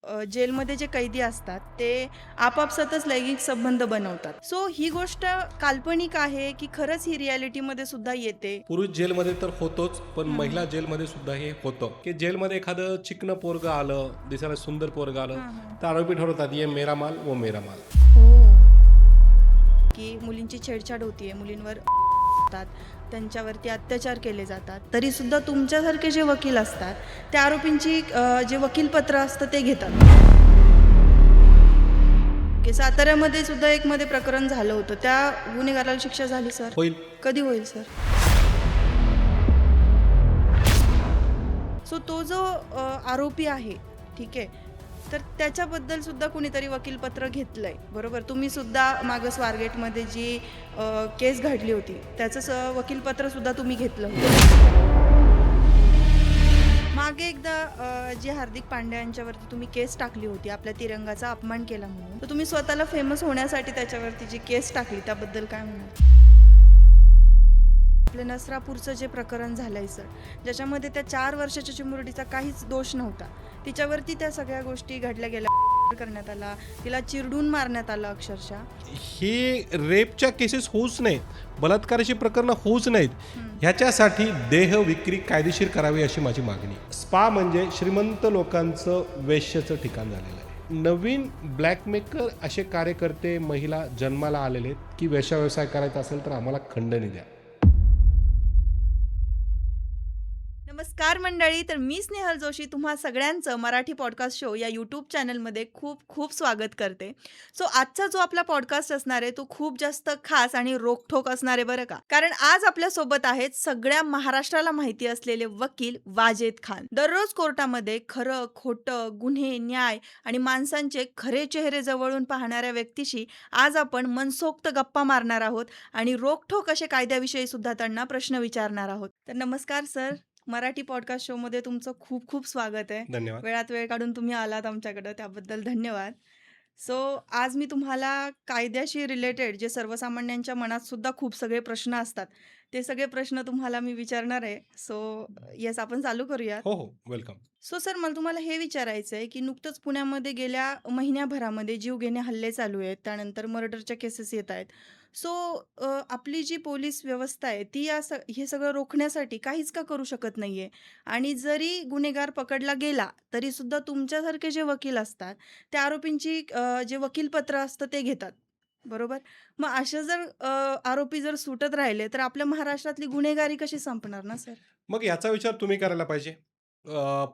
जेलमध्ये जे कैदी असतात ते आपापसातच लैंगिक संबंध बनवतात. सो ही गोष्ट काल्पनिक आहे की खरंच ही रिॲलिटीमध्ये सुद्धा येते? पुरुष जेलमध्ये तर होतोच, पण हं, महिला हं. जेलमध्ये सुद्धा हे होतं, की जेलमध्ये एखादं चिकनं पोरगं आलं, दिसायला सुंदर पोरगं आलं, हं, हं. तर आरोपी ठरवतात, "ये मेरा माल, वो मेरा माल." हो. की मुलींची छेडछाड होतीये, मुलींवर होतात, त्यांच्यावरती अत्याचार केले जातात. तरीसुद्धा तुमच्यासारखे जे वकील असतात, त्या आरोपींची जे वकीलपत्र असतं ते घेतात. की साताऱ्यामध्ये सुद्धा एक मध्ये प्रकरण झालं होतं. त्या गुन्हेगाराला शिक्षा झाली सर? होईल. कधी होईल सर? सो तो जो आरोपी आहे, ठीक आहे. तर त्याच्याबद्दल सुद्धा कुणीतरी वकीलपत्र घेतलंय, बरोबर? तुम्ही सुद्धा मागं स्वारगेटमध्ये जी केस घडली होती, त्याचं वकीलपत्र सुद्धा तुम्ही घेतलं होतं. मागे एकदा जी हार्दिक पांड्या यांच्यावरती तुम्ही केस टाकली होती, आपल्या तिरंगाचा अपमान केला म्हणून. तर तुम्ही स्वतःला फेमस होण्यासाठी त्याच्यावरती जी केस टाकली, त्याबद्दल काय म्हणाल? आपल्या नसरापूरचं जे प्रकरण झालंय सर, ज्याच्यामध्ये त्या 4 वर्षाच्या चिमुरडीचा काहीच दोष नव्हता. तिच्यावरती त्या सगळ्या गोष्टी घडल्या गेल्या, करण्यात आला, तिला चिरडून मारण्यात आलं अक्षरशः. ही रेपच्या केसेस होऊच नाहीत, बलात्काराची प्रकरणं होऊच नाहीत. हं. ह्याच्यासाठी देह विक्री कायदेशीर करावी अशी माझी मागणी. स्पा म्हणजे श्रीमंत लोकांचं वेश्येचं ठिकाण झालेलं आहे. नवीन ब्लॅकमेकर असे कार्यकर्ते महिला जन्माला आलेले आहेत, की वेश्या व्यवसाय करायचा असेल तर आम्हाला खंडणी द्या. नमस्कार मंडळी, तर मी स्नेहल जोशी तुम्हा सगळ्यांचं मराठी पॉडकास्ट शो या यूट्यूब चॅनलमध्ये खूप खूप स्वागत करते. सो आजचा जो आपला पॉडकास्ट असणार आहे तो खूप जास्त खास आणि रोखठोक असणार आहे बरं का. कारण आज आपल्यासोबत आहेत सगळ्या महाराष्ट्राला माहिती असलेले वकील वाजेद खान. दररोज कोर्टामध्ये खरं, खोटं, गुन्हे, न्याय आणि माणसांचे खरे चेहरे जवळून पाहणाऱ्या व्यक्तीशी आज आपण मनसोक्त गप्पा मारणार आहोत आणि रोखठोक असे कायद्याविषयी सुद्धा त्यांना प्रश्न विचारणार आहोत. तर नमस्कार सर. मराठी पॉडकास्ट शोमध्ये तुमचं खूप खूप स्वागत आहे. धन्यवाद. वेळात वेळ काढून तुम्ही आलात आमच्याकडं त्याबद्दल धन्यवाद. सो आज मी तुम्हाला कायद्याशी रिलेटेड जे सर्वसामान्यांच्या मनात सुद्धा खूप सगळे प्रश्न असतात, ते सगळे प्रश्न तुम्हाला मी विचारणार आहे. सो येस आपण चालू करूयात. हो, हो. वेलकम. सो सर मला तुम्हाला हे विचारायचं आहे, की नुकतंच पुण्यामध्ये गेल्या महिन्याभरामध्ये जीवघेणे हल्ले चालू आहेत. त्यानंतर मर्डरच्या केसेस येत आहेत. सो आपली जी पोलीस व्यवस्था आहे ती हे सगळं रोखण्यासाठी काहीच का करू शकत नाहीये. आणि जरी गुन्हेगार पकडला गेला, तरीसुद्धा तुमच्यासारखे जे वकील असतात, त्या आरोपींची जे वकीलपत्र असतं ते घेतात. बरोबर? मग असे जर आरोपी जर सुटत राहिले, तर आपल्या महाराष्ट्रातली गुन्हेगारी कशी संपणार ना सर? मग याचा विचार तुम्ही करायला पाहिजे.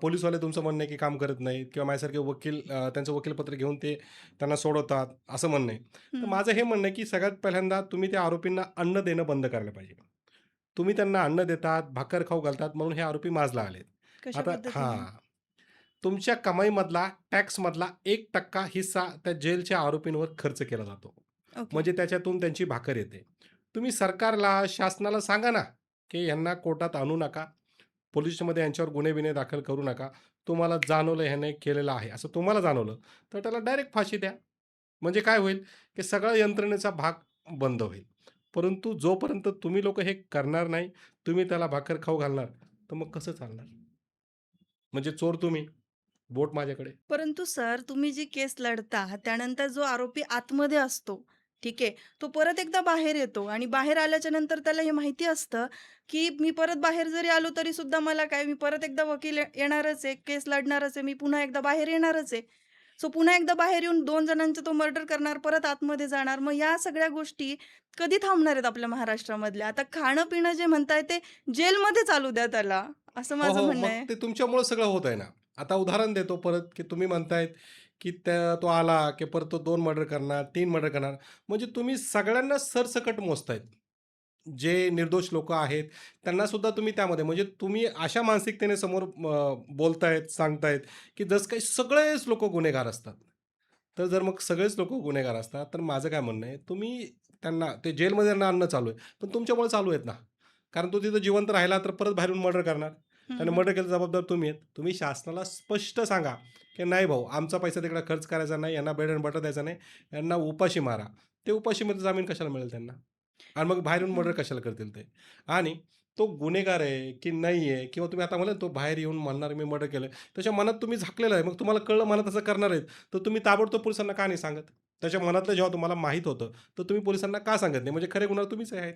पोलिसवाले तुमचं म्हणणं आहे की काम करत नाहीत किंवा माझ्यासारखे वकील त्यांचं वकीलपत्र घेऊन ते त्यांना सोडवतात, असं म्हणणं आहे. तर हं. माझं हे म्हणणं आहे की सगळ्यात पहिल्यांदा तुम्ही त्या आरोपींना अन्न देणं बंद करायला पाहिजे. तुम्ही त्यांना अन्न देतात, भाकर खाऊ घालतात म्हणून हे आरोपी माजला आलेत. कशा आता पद्धतीने? हां, तुमच्या कमाईमधला, टॅक्समधला 1% हिस्सा त्या जेलच्या आरोपींवर खर्च केला जातो. ओके. म्हणजे त्याच्यातून त्यांची भाकर येते. तुम्ही सरकारला, शासनाला सांगा ना, की यांना कोर्टात आणू नका. पोलीस स्टेशनमध्ये यांच्यावर गुन्हे-बिन्हे दाखल करू नका. तुम्हाला जाणवलं ह्याने केलेलं आहे, असं तुम्हाला जाणवलं, तर त्याला डायरेक्ट फाशी द्या. म्हणजे काय होईल, की सगळ्या यंत्रणेचा भाग बंद होईल. परंतु जोपर्यंत तुम्ही लोकं हे करणार नाही, तुम्ही त्याला भाकर खाऊ घालणार, तर मग कसं चालणार? म्हणजे चोर तुम्ही, बोट माझ्याकडे. परंतु सर, तुम्ही जी केस लढता, त्यानंतर जो आरोपी आतमध्ये असतो, ठीक आहे. तो परत एकदा बाहेर येतो आणि बाहेर आल्याच्या नंतर त्याला हे माहिती असतं, की मी परत बाहेर जरी आलो तरी सुद्धा मला काय, मी परत एकदा वकील येणारच आहे, केस लढणारच आहे, मी पुन्हा एकदा बाहेर येणारच आहे. सो पुन्हा एकदा बाहेर येऊन 2 जणांचा तो मर्डर करणार, परत आतमध्ये जाणार. मग या सगळ्या गोष्टी कधी थांबणार आहेत आपल्या महाराष्ट्रामधल्या? आता खाणं-पिणं जे म्हणताय ते जेलमध्ये चालू द्या त्याला, असं हो, माझं हो. म्हणणं मग आहे. ते तुमच्यामुळं सगळं होत आहे ना. आता उदाहरण देतो परत, की तुम्ही म्हणतायत, की तो आला, की परत तो 2 मर्डर करणार, 3 मर्डर करणार. म्हणजे तुम्ही सगळ्यांना सरसकट मोजतायत. जे निर्दोष लोकं आहेत, त्यांना सुद्धा तुम्ही त्यामध्ये म्हणजे तुम्ही अशा मानसिकतेने समोर बोलतायत, सांगतायत, की जसं काही सगळेच लोकं गुन्हेगार असतात. तर जर मग सगळेच लोकं गुन्हेगार असतात, तर माझं काय म्हणणं आहे, तुम्ही त्यांना ते जेलमध्ये त्यांना आणणं चालू आहे, पण तुमच्यामुळे चालू आहेत ना. कारण तो तिथं जिवंत राहिला, तर परत बाहेरून मर्डर करणार. हं, त्याने हं. मर्डर केलं जबाबदार तुम्ही आहेत. तुम्ही शासनाला स्पष्ट सांगा, की नाही भाऊ आमचा पैसा तिकडे खर्च करायचा नाही, यांना ब्रेड एंड बटर द्यायचा नाही, यांना उपाशी मारा. ते उपाशीमध्ये जामीन कशाला मिळेल त्यांना? आणि मग बाहेरून मर्डर कशाला करतील ते? आणि तो गुन्हेगार आहे की नाही आहे किंवा तुम्ही आता म्हणला तो बाहेर येऊन म्हणणार मी मर्डर केलं. त्याच्या मनात तुम्ही झाकलेलं आहे. मग तुम्हाला कळलं मला तसं करणार आहेत. तर तुम्ही ताबडतोब पोलिसांना का नाही सांगत? त्याच्या मनातलं जेव्हा तुम्हाला माहीत होतं, तर तुम्ही पोलिसांना का सांगत नाही? म्हणजे खरे गुन्हेगार तुम्हीच आहेत.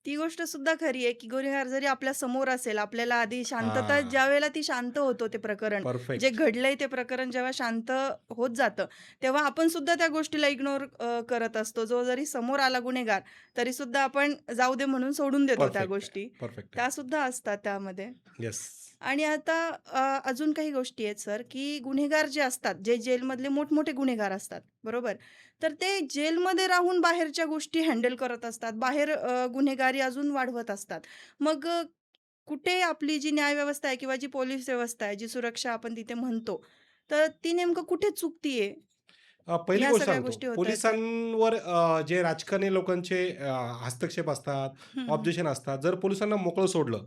ती गोष्ट सुद्धा खरी आहे, की गुन्हेगार जरी आपल्या समोर असेल, आपल्याला आधी शांतता हां. ज्यावेळेला ती शांत होतो ते प्रकरण, जे परफेक्ट. घडलंय ते प्रकरण जेव्हा शांत होत जातं, तेव्हा आपण सुद्धा त्या गोष्टीला इग्नोर करत असतो. जो जरी समोर आला गुन्हेगार, तरी सुद्धा आपण जाऊ दे म्हणून सोडून देतो त्या परफेक्ट आहे. गोष्टी. परफेक्ट आहे. त्यासुद्धा असतात त्यामध्ये. येस. आणि आता अजून काही गोष्टी आहेत सर, की गुन्हेगार जे असतात, जे जेलमधले मोठमोठे गुन्हेगार असतात, बरोबर? तर ते जेलमध्ये राहून बाहेरच्या गोष्टी हँडल करत असतात. बाहेर गुन्हेगारी अजून वाढवत असतात. मग कुठे आपली जी न्यायव्यवस्था आहे किंवा जी पोलीस व्यवस्था आहे, जी सुरक्षा आपण तिथे म्हणतो, तर ती नेमकं कुठे चुकतीये? पहिली ह्या गोष्ट सगळ्या सांगतो. गोष्टी होतायत तर? पोलिसांवर जे राजकारणी लोकांचे हस्तक्षेप असतात, हं, हं. ऑब्जेक्शन असतात. जर पोलिसांना मोकळं सोडलं,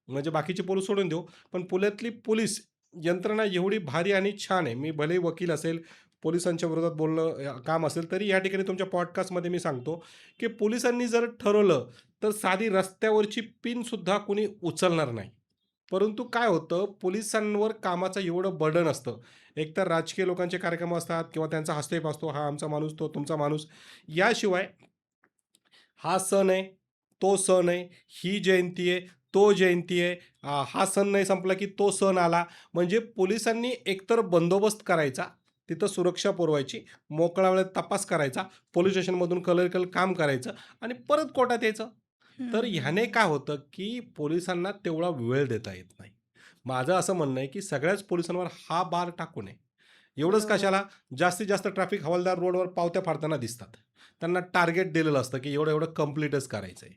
म्हणजे बाकीचे पोलीस सोडून देऊ, पण पुण्यातली पोलीस यंत्रणा एवढी भारी आणि छान आहे. मी भलेही वकील असेल, पोलिसांच्या विरोधात बोलणं काम असेल, तरी या ठिकाणी तुमच्या पॉडकास्टमध्ये मी सांगतो, की पोलिसांनी जर ठरवलं, तर साधी रस्त्यावरची पिनसुद्धा कुणी उचलणार नाही. परंतु काय होतं, पोलिसांवर कामाचं एवढं बर्डन असतं. एकतर राजकीय लोकांचे कार्यक्रम असतात किंवा त्यांचा हस्तक्षेप असतो, हा आमचा माणूस, तो तुमचा माणूस. याशिवाय हा सण आहे, तो सण आहे, ही जयंती आहे, तो जयंती आहे, हा सण नाही संपला की तो सण आला. म्हणजे पोलिसांनी एकतर बंदोबस्त करायचा, तिथं सुरक्षा पुरवायची, मोकळ्या वेळेत तपास करायचा, पोलीस स्टेशनमधून क्लरिकल काम करायचं आणि परत कोर्टात यायचं. हं, तर हं, ह्याने हं. काय होतं, की पोलिसांना तेवढा वेळ देता येत नाही. माझं असं म्हणणं आहे, की सगळ्याच पोलिसांवर हा बार टाकू नये. एवढंच बरोबर. कशाला, जास्तीत जास्त ट्रॅफिक हवालदार रोडवर पावत्या फाडताना दिसतात. त्यांना टार्गेट दिलेलं असतं, की एवढं-एवढं कंप्लीटच करायचंय.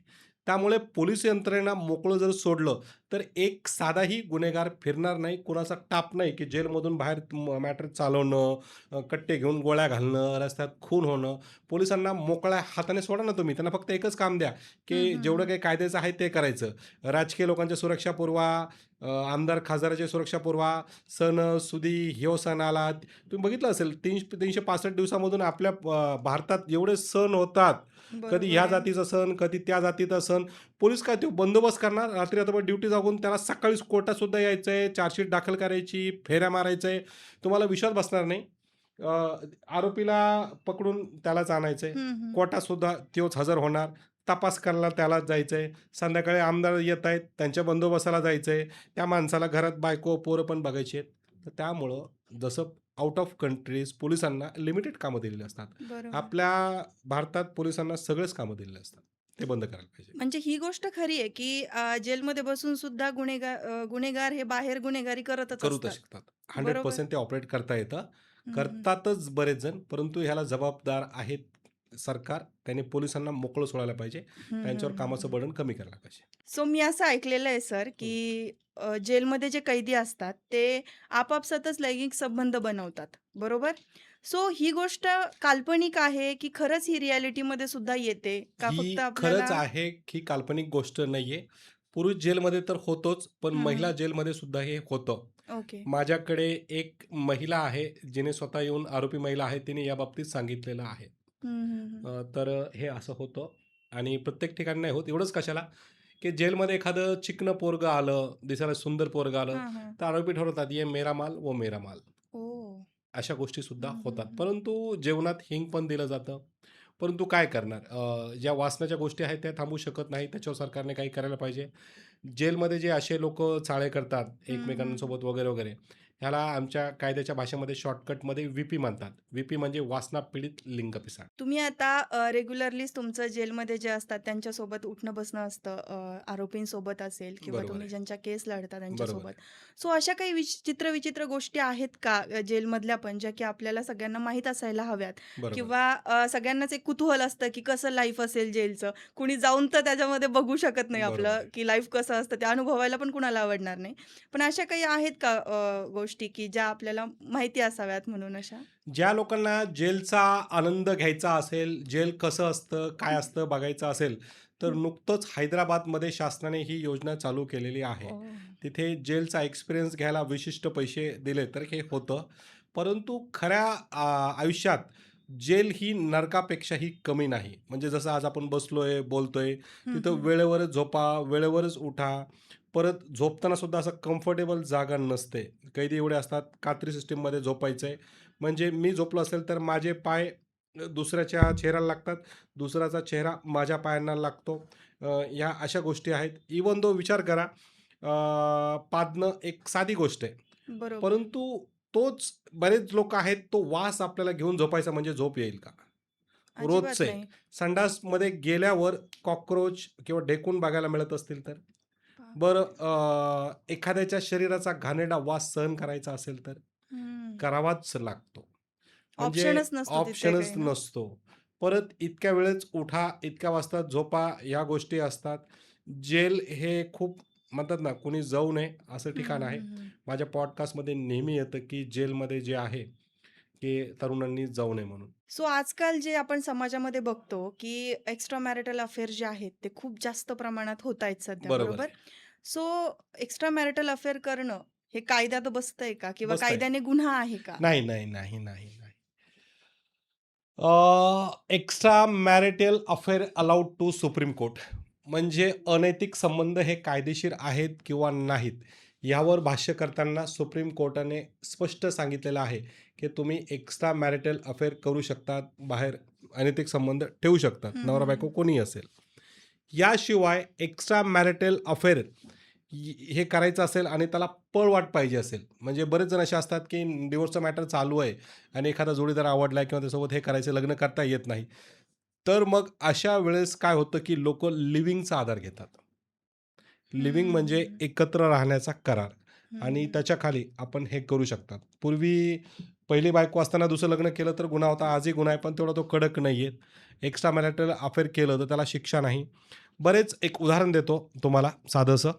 त्यामुळे पोलीस यंत्रणा मोकळं जर सोडलं, तर एक साधाही गुन्हेगार फिरणार नाही. कुणाचा टाप नाही, की जेलमधून बाहेर मॅटर चालवणं, कट्टे घेऊन गोळ्या घालणं, रस्त्यात खून होणं. पोलिसांना मोकळ्या हाताने सोडा ना तुम्ही. त्यांना फक्त एकच काम द्या, हं, की हं, जेवढं हं. काही कायद्याचं आहे ते करायचं. राजकीय लोकांची सुरक्षा पुरवा, आमदार खासदाराची सुरक्षा पुरवा, सण-सुदी, ह्यो सण आला. तुम्ही बघितलं असेल 365 दिवसामधून आपल्या भारतात एवढे सण होतात. कधी ह्या बरोबर आहे. जातीचा सण, कधी त्या जातीचा सण. पोलीस काय तो बंदोबस्त करणार, रात्री-रात्रभर ड्युटी जागून त्याला सकाळी कोर्टातसुद्धा यायचंय, चार्जशीट दाखल करायची, फेऱ्या मारायचंय. तुम्हाला विश्वास बसणार नाही. अ, आरोपीला पकडून त्यालाच आणायचंय. हं, हं. कोर्टातसुद्धा तोच हजर होणार. तपास करायला त्यालाच जायचंय. संध्याकाळी आमदार येत आहेत, त्यांच्या बंदोबस्ताला जायचंय. त्या माणसाला घरात बायको, पोरं पण बघायची आहेत. तर त्यामुळं जसं आउट ऑफ कंट्रीज पोलिसांना लिमिटेड कामं दिलेली असतात. बरोबर. आपल्या भारतात पोलिसांना सगळेच कामं दिलेली असतात. ते बंद करायला पाहिजे. म्हणजे ही गोष्ट खरी आहे, की जेलमध्ये बसून सुद्धा गुन्हेगार हे बाहेर गुन्हेगारी करतच करू तर असतात. शकतात. बरोबर. 100% ते ऑपरेट करता येतं. हं, हं. करतातच बरेच जण, परंतु ह्याला जबाबदार आहेत सरकार. त्यांनी पोलिसांना मोकळं सोडायला पाहिजे. हं, हं, त्यांच्यावर हं, कामाचं हं. बर्डन कमी करायला पाहिजे. सो मी असं ऐकलेलं आहे सर, हं. की जेलमध्ये जे कैदी असतात, ते आपापसातच लैंगिक संबंध बनवतात. बरोबर? सो ही गोष्ट काल्पनिक आहे, की खरंच ही रिॲलिटीमध्ये सुद्धा येते? का ही फक्त खरंच आपल्याला आहे, ही काल्पनिक गोष्ट नाहीये. पुरुष जेलमध्ये तर होतोच, पण हं, महिला हं. जेलमध्ये सुद्धा हे होतं. ओके. माझ्याकडे एक महिला आहे, जिने स्वतः येऊन आरोपी महिला आहे, तिने याबाबतीत सांगितलेलं आहे. हं, हं, हं. तर हे असं होतं आणि प्रत्येक ठिकाणी नाही होत. एवढंच कशाला, की जेलमध्ये एखादं चिकनं पोरगं आलं, दिसायला सुंदर पोरगं आलं, हां, हां. तर आरोपी ठरवतात, "ये मेरा माल, वो मेरा माल." ओह! अशा गोष्टीसुद्धा हं, हं, होतात. हं. परंतु जेवणात हिंग पण दिलं जातं. परंतु काय करणार? ज्या वासनाच्या गोष्टी आहेत त्या थांबवू शकत नाही. त्याच्यावर सरकारने काही करायला पाहिजे. जेलमध्ये जे असे लोकं चाळे करतात हं, हं, हं. एकमेकांसोबत वगैरे, वगैरे, ह्याला आमच्या कायद्याच्या भाषेमध्ये शॉर्टकटमध्ये व्ही-पी म्हणतात. व्ही-पी म्हणजे वासना पीडित लिंग पिसाळ. तुम्ही आता रेग्युलरलीच तुमचं जेलमध्ये जे असतात त्यांच्यासोबत उठणं-बसणं असतं. आरोपींसोबत असेल किंवा बरोबर तुम्ही आहे. ज्यांच्या केस लढता बरोबर त्यांच्यासोबत. आहे. सो अशा काही विचित्र-विचित्र गोष्टी आहेत का जेलमधल्या पण ज्या की आपल्याला सगळ्यांना माहीत असायला हव्यात? बरोबर आहे. किंवा सगळ्यांनाच एक कुतूहल असतं की कसं लाईफ असेल जेलचं. कुणी जाऊन तर त्याच्यामध्ये बघू शकत नाही बरोबर आपलं आहे. की लाईफ कसं असतं ते अनुभवायला पण कुणाला आवडणार नाही. पण अशा काही आहेत का गोष्टी की ज्या आपल्याला माहिती असाव्यात म्हणून अशा? ज्या लोकांना जेलचा आनंद घ्यायचा असेल, जेल कसं असतं, काय हं, असतं बघायचं असेल, तर हं. नुकतंच हैदराबादमध्ये शासनाने ही योजना चालू केलेली आहे. ओह! तिथे जेलचा एक्सपिरियन्स घ्यायला विशिष्ट पैसे दिले तर हे होतं. परंतु खऱ्या आयुष्यात जेल ही नरकापेक्षाही कमी नाही. म्हणजे जसं आज आपण बसलोय, बोलतोय, हं, तिथं हं. वेळेवरच झोपा, वेळेवरच उठा. परत झोपताना सुद्धा असं कम्फर्टेबल जागा नसते. कैदी एवढे असतात, कात्री सिस्टममध्ये झोपायचंय. म्हणजे मी झोपलो असेल तर माझे पाय दुसऱ्याच्या चेहऱ्याला लागतात, दुसऱ्याचा चेहरा माझ्या पायांना लागतो. ह्या अशा गोष्टी आहेत. इव्हन दो विचार करा, पाजणं एक साधी गोष्ट आहे. बरोबर. परंतु तोच बरेच लोक आहेत, तो वास आपल्याला घेऊन झोपायचा म्हणजे झोप येईल का? अजिबात रोजचे नाही. संडासमध्ये गेल्यावर कॉकरोच किंवा ढेकूण बघायला मिळत असतील तर? बरं, बापरे! एखाद्याच्या शरीराचा घाणेरडा वास सहन करायचा असेल तर? हं. करावाच लागतो. म्हणजे ऑप्शनच नसतो तिथे ऑप्शनच काही ना. नसतो. परत इतक्या वेळेस उठा, इतक्या वाजता झोपा, ह्या गोष्टी असतात. जेल हे खूप म्हणतात ना, कुणी जाऊ नये असं हं, ठिकाण आहे. हं, हं. माझ्या पॉडकास्टमध्ये नेहमी येतं, की जेलमध्ये जे आहे, की तरुणांनी जाऊ नये म्हणून. सो आजकाल जे आपण समाजामध्ये बघतो, की एक्स्ट्रा मॅरिटल अफेअर जे आहेत, ते खूप जास्त प्रमाणात होत आहेत सध्या, बरोबर बरोबर? आहे. सो एक्स्ट्रा मॅरिटल अफेअर करणं हे कायद्यात बसतंय का? किंवा बसतंय. कायद्याने गुन्हा आहे का? नाही, नाही, नाही, नाही, नाही. Extra marital affair allowed to supreme court. म्हणजे अनैतिक संबंध हे कायदेशीर आहेत किंवा नाहीत, यावर भाष्य करताना सुप्रीम कोर्टाने स्पष्ट सांगितलेलं आहे, की तुम्ही एक्स्ट्रा मॅरिटल अफेअर करू शकतात, बाहेर अनैतिक संबंध ठेवू शकतात, हं, हं, नवरा-बायको हं. कोणीही असेल. याशिवाय एक्स्ट्रा मॅरिटल अफेअर हे करायचं असेल आणि त्याला पळवाट पाहिजे असेल, म्हणजे बरेच जण असे असतात की डिवोर्सचं मॅटर चालू आहे आणि एखादा जोडीदार आवडला किंवा त्यासोबत हे करायचं, लग्न करता येत नाही, तर मग अशा वेळेस काय होतं की लोक लिव्हिंगचा आधार घेतात. लिव्हिंग म्हणजे हं, एकत्र राहण्याचा करार, आणि हं. त्याच्या खाली आपण हे करू शकतात. पूर्वी पहिली बायको असताना दुसरं लग्न केलं तर गुन्हा होता, आजही गुन्हा आहे, पण तेवढा तो कडक नाही आहे. एक्स्ट्रा मॅरिटल अफेअर केलं तर त्याला शिक्षा नाही. बरेच एक उदाहरण देतो तुम्हाला साधंसं.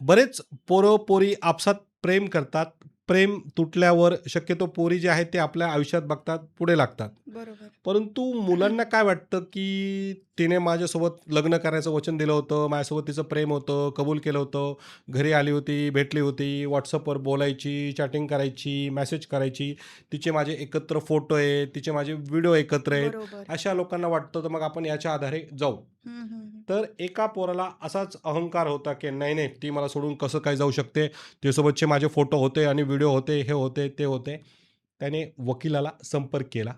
बरेच पोरं-पोरी आपसात प्रेम करतात. प्रेम तुटल्यावर शक्यतो पोरी जे आहेत ते आपल्या आयुष्यात बघतात, पुढे लागतात. बरोबर. परंतु मुलांना काय वाटतं, की तिने माझ्यासोबत लग्न करायचं वचन दिलं होतं, माझ्यासोबत तिचं प्रेम होतं, कबूल केलं होतं, घरी आली होती, भेटली होती, WhatsAppवर बोलायची, चॅटिंग करायची, मेसेज करायची, तिचे माझे एकत्र फोटो आहेत, तिचे माझे व्हिडिओ एकत्र आहेत. बरोबर. अशा लोकांना वाटतं, तर मग आपण याच्या आधारे जाऊ. हं, हं, हं. तर एका पोराला असाच अहंकार होता, की नाही, नाही, ती मला सोडून कसं काय जाऊ शकते? तिच्यासोबतचे माझे फोटो होते आणि व्हिडिओ होते, हे होते, ते होते. त्याने वकिलाला संपर्क केला.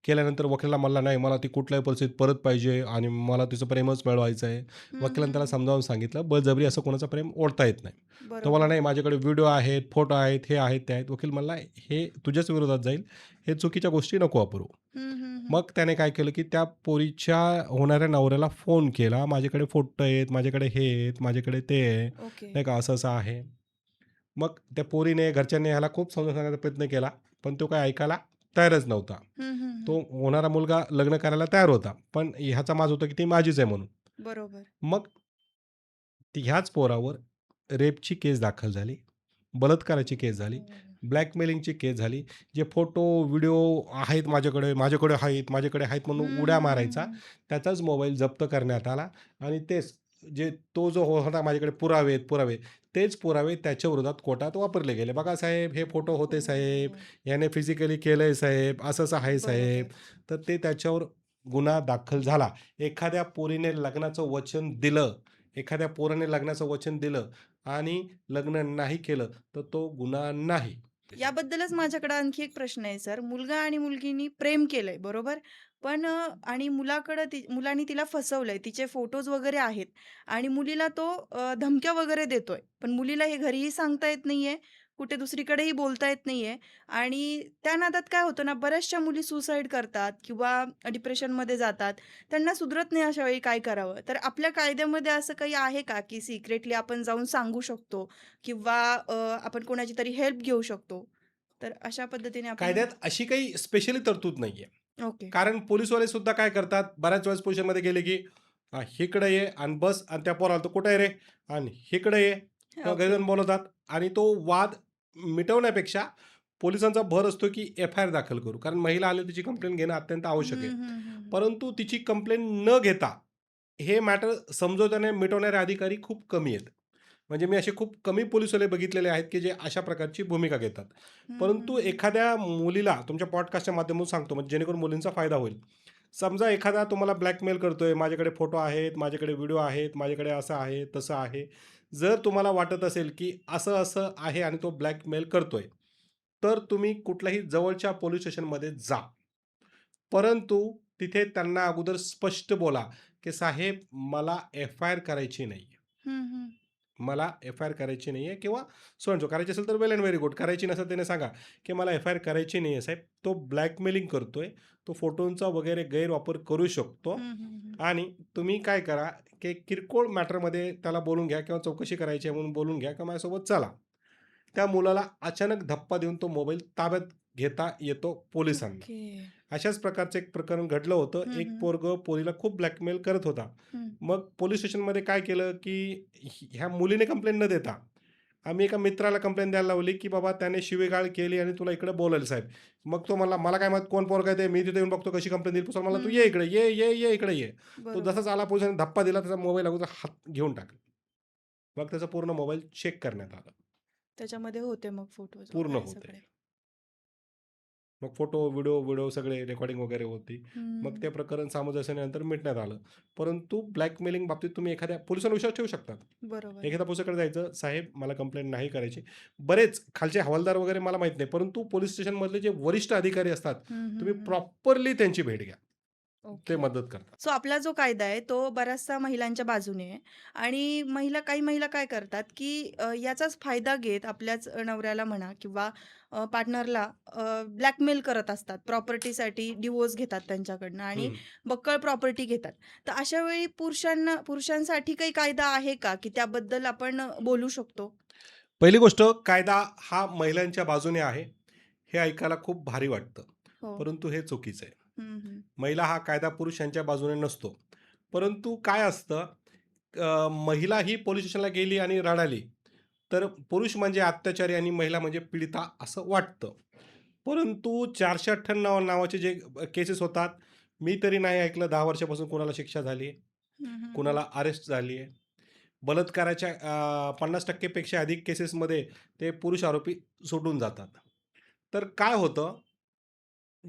केल्यानंतर वकिलाला म्हणला, "नाही, मला ती कुठल्याही परिस्थितीत परत पाहिजे आणि मला तिचं प्रेमच मिळवायचं आहे." हं, वकिलाने हं, त्याला हं. समजावून सांगितलं, बळजबरी असं कोणाचं प्रेम ओढता येत नाही. तो म्हणला, बरोबर. "नाही, माझ्याकडे व्हिडिओ आहेत, फोटो आहेत, हे आहेत, ते आहेत." वकील म्हणला, "हे तुझ्याच विरोधात जाईल. हे चुकीच्या गोष्टी नको वापरू." हं, हं, हं. मग त्याने काय केलं, की त्या पोरीच्या होणाऱ्या नवऱ्याला फोन केला. "माझ्याकडे फोटो आहेत, माझ्याकडे हे आहेत, माझ्याकडे ते आहे, ओके. नाही का, असं-असं आहे." मग त्या पोरीने, घरच्यांनी ह्याला खूप समजावून सांगण्याचा प्रयत्न केला, पण तो काही ऐकायला तयारच नव्हता. हं, हं, हं. तो होणारा मुलगा लग्न करायला तयार होता, पण ह्याचा माज होता, की ती माझीच आहे म्हणून. बरोबर. मग ह्याच पोरावर रेपची केस दाखल झाली, बलात्काराची केस झाली, ओह! ब्लॅकमेलिंगची केस झाली. जे फोटो, व्हिडिओ आहेत माझ्याकडे, माझ्याकडे आहेत, माझ्याकडे आहेत हं, म्हणून उड्या हं, हं, मारायचा. हं. त्याचाच मोबाईल जप्त करण्यात आला आणि तेच जे तो जो होता, माझ्याकडे पुरावे आहेत, पुरावे, तेच पुरावे त्याच्या विरोधात कोर्टात वापरले गेले. "बघा साहेब, हे फोटो होते साहेब, ओह! याने फिजिकली केलंय साहेब, असं-असं आहे साहेब." बरोबर. तर ते त्याच्यावर गुन्हा दाखल झाला. एखाद्या पोरीने लग्नाचं वचन दिलं, एखाद्या पोराने लग्नाचं वचन दिलं आणि लग्न नाही केलं, तर तो गुन्हा नाही. याबद्दलच माझ्याकडे आणखी एक प्रश्न आहे सर. मुलगा आणि मुलगीनी प्रेम केलंय, बरोबर? पण आणि मुलाने तिला फसवलंय. तिचे फोटोज वगैरे आहेत आणि मुलीला तो धमक्या वगैरे देतोय. पण मुलीला हे घरीही सांगता येत नाहीये, कुठे दुसरीकडेही बोलता येत नाहीये आणि त्या नादात काय होतं ना, बऱ्याचशा मुली सुसाईड करतात किंवा डिप्रेशनमध्ये जातात. त्यांना सुधरत नाही अशा वेळी काय करावं? तर आपल्या कायद्यामध्ये असं काही आहे का, की सिक्रेटली आपण जाऊन सांगू शकतो किंवा आपण कोणाची तरी हेल्प घेऊ शकतो. तर अशा पद्धतीने आपण कायद्यात अशी काही स्पेशली तरतूद नाहीये. ओके. कारण पोलिसवाले सुद्धा काय करतात, बऱ्याच वेळेस पोलिसांमध्ये गेले, की "हिकडं ये आणि बस." आणि त्या पोराला, "तू कुठे आहे रे?" आणि "हिकडं ये." किंवा काही ओके. जण बोलवतात आणि तो वाद मिटवण्यापेक्षा पोलिसांचा भर असतो, की एफ-आय-आर दाखल करू. कारण महिला आली, तिची कंप्लेंट घेणं अत्यंत आवश्यक आहे. हं, हं, हं, हं. परंतु तिची कंप्लेंट न घेता हे मॅटर समझोत्याने मिटवणारे अधिकारी खूप कमी आहेत. म्हणजे मी असे खूप कमी पोलिसवाले बघितलेले आहेत, की जे अशा प्रकारची भूमिका घेतात. हं, हं, परंतु हं. एखाद्या मुलीला तुमच्या पॉडकास्टच्या माध्यमातून सांगतो, म्हणजे जेणेकरून मुलींचा फायदा होईल. समजा एखादा तुम्हाला ब्लॅकमेल करतोय, माझ्याकडे फोटो आहेत, माझ्याकडे व्हिडिओ आहेत, माझ्याकडे असं आहे, तसं आहे. जर तुम्हाला वाटत असेल, की असं-असं आहे आणि तो ब्लॅकमेल करतोय, तर तुम्ही कुठल्याही जवळच्या पोलिस स्टेशनमध्ये जा. परंतु तिथे त्यांना अगोदर स्पष्ट बोला, की "साहेब, मला एफ-आय-आर करायची नाहीये. हं, हं. मला एफ-आय-आर करायची नाहीये किंवा सो अँड सो करायची असेल तर वेल एंड व्हेरी गुड. करायची नसेल त्याने सांगा, की मला एफ-आय-आर करायची नाहीये साहेब. तो ब्लॅकमेलिंग करतोय. तो फोटोंचा वगैरे गैरवापर करू शकतो हं, हं, हं. आणि तुम्ही काय करा, की किरकोळ मॅटरमध्ये त्याला बोलून घ्या किंवा चौकशी करायची आहे म्हणून बोलून घ्या किंवा माझ्यासोबत चला." त्या मुलाला अचानक धप्पा देऊन तो मोबाईल ताब्यात घेता येतो पोलिसांना. ओके. अशाच प्रकारचं एक प्रकरण घडलं होतं. हं, एक हं. पोरगं पोरीला खूप ब्लॅकमेल करत होता. हं. मग पोलिस स्टेशनमध्ये काय केलं, की ह्या मुलीने कंप्लेंट न देता, आम्ही एका मित्राला कंप्लेंट द्यायला लावली, की बाबा त्याने शिवीगाळ केली आणि तुला इकडे बोलवलं साहेब. मग तो म्हणला, "मला काय माहीत कोण पोरगं आहे ते, मी तिथे येऊन बघतो कशी कंप्लेंट देईल." पुढचा म्हणला, हं, "तू ये हं. इकडे, ये, ये, ये इकडे ये." तो बरोबर. जसाच आला पोलिसांनी धप्पा दिला, त्याचा मोबाईल अगोदर हात घेऊन टाकला. मग त्याचा पूर्ण मोबाईल चेक करण्यात आला. त्याच्यामध्ये होते मग फोटोज पूर्ण वगैरे होते. सगळे. मग फोटो, व्हिडिओ व्हिडिओ सगळे रेकॉर्डिंग वगैरे होती. मग ते हं. प्रकरण सामंजस्यानंतर मिटण्यात आलं. परंतु ब्लॅकमेलिंग बाबतीत तुम्ही एखाद्या पोलिसांवर विश्वास ठेवू शकतात. बरोबर. एखाद्या पोलिसाकडे जायचं, "साहेब मला कंप्लेंट नाही करायची." बरेच खालचे हवालदार वगैरे मला माहीत नाही. परंतु पोलिस स्टेशनमधले जे वरिष्ठ अधिकारी असतात, हं, हं, तुम्ही हं. प्रॉपरली त्यांची भेट घ्या. ते ओके. मदत करतात. सो आपला जो कायदा आहे तो बऱ्याचसा महिलांच्या बाजूने आहे आणि काही महिला काय करतात की याचाच फायदा घेत आपल्याच नवऱ्याला म्हणा किंवा पार्टनरला ब्लॅकमेल करत असतात प्रॉपर्टीसाठी डिवोर्स घेतात त्यांच्याकडनं आणि हं. बक्कळ प्रॉपर्टी घेतात. तर अशा वेळी पुरुषांसाठी काही कायदा आहे का की त्याबद्दल आपण बोलू शकतो? पहिली गोष्ट कायदा हा महिलांच्या बाजूने आहे. हे ऐकायला खूप भारी वाटतं. हो. परंतु हे चुकीचं आहे. हं, हं. महिला हा कायदा पुरुषांच्या बाजूने नसतो. परंतु काय असतं, महिला ही पोलिस स्टेशनला गेली आणि रडाली, तर पुरुष म्हणजे अत्याचारी आणि महिला म्हणजे पीडिता असं वाटतं. परंतु 498 नावाचे जे केसेस होतात, मी तरी नाही ऐकलं 10 वर्षापासून कोणाला शिक्षा झाली आहे, हं, हं, हं. कुणाला अरेस्ट झाली आहे. बलात्काराच्या 50% पेक्षा अधिक केसेसमध्ये ते पुरुष आरोपी सुटून जातात. तर काय होतं,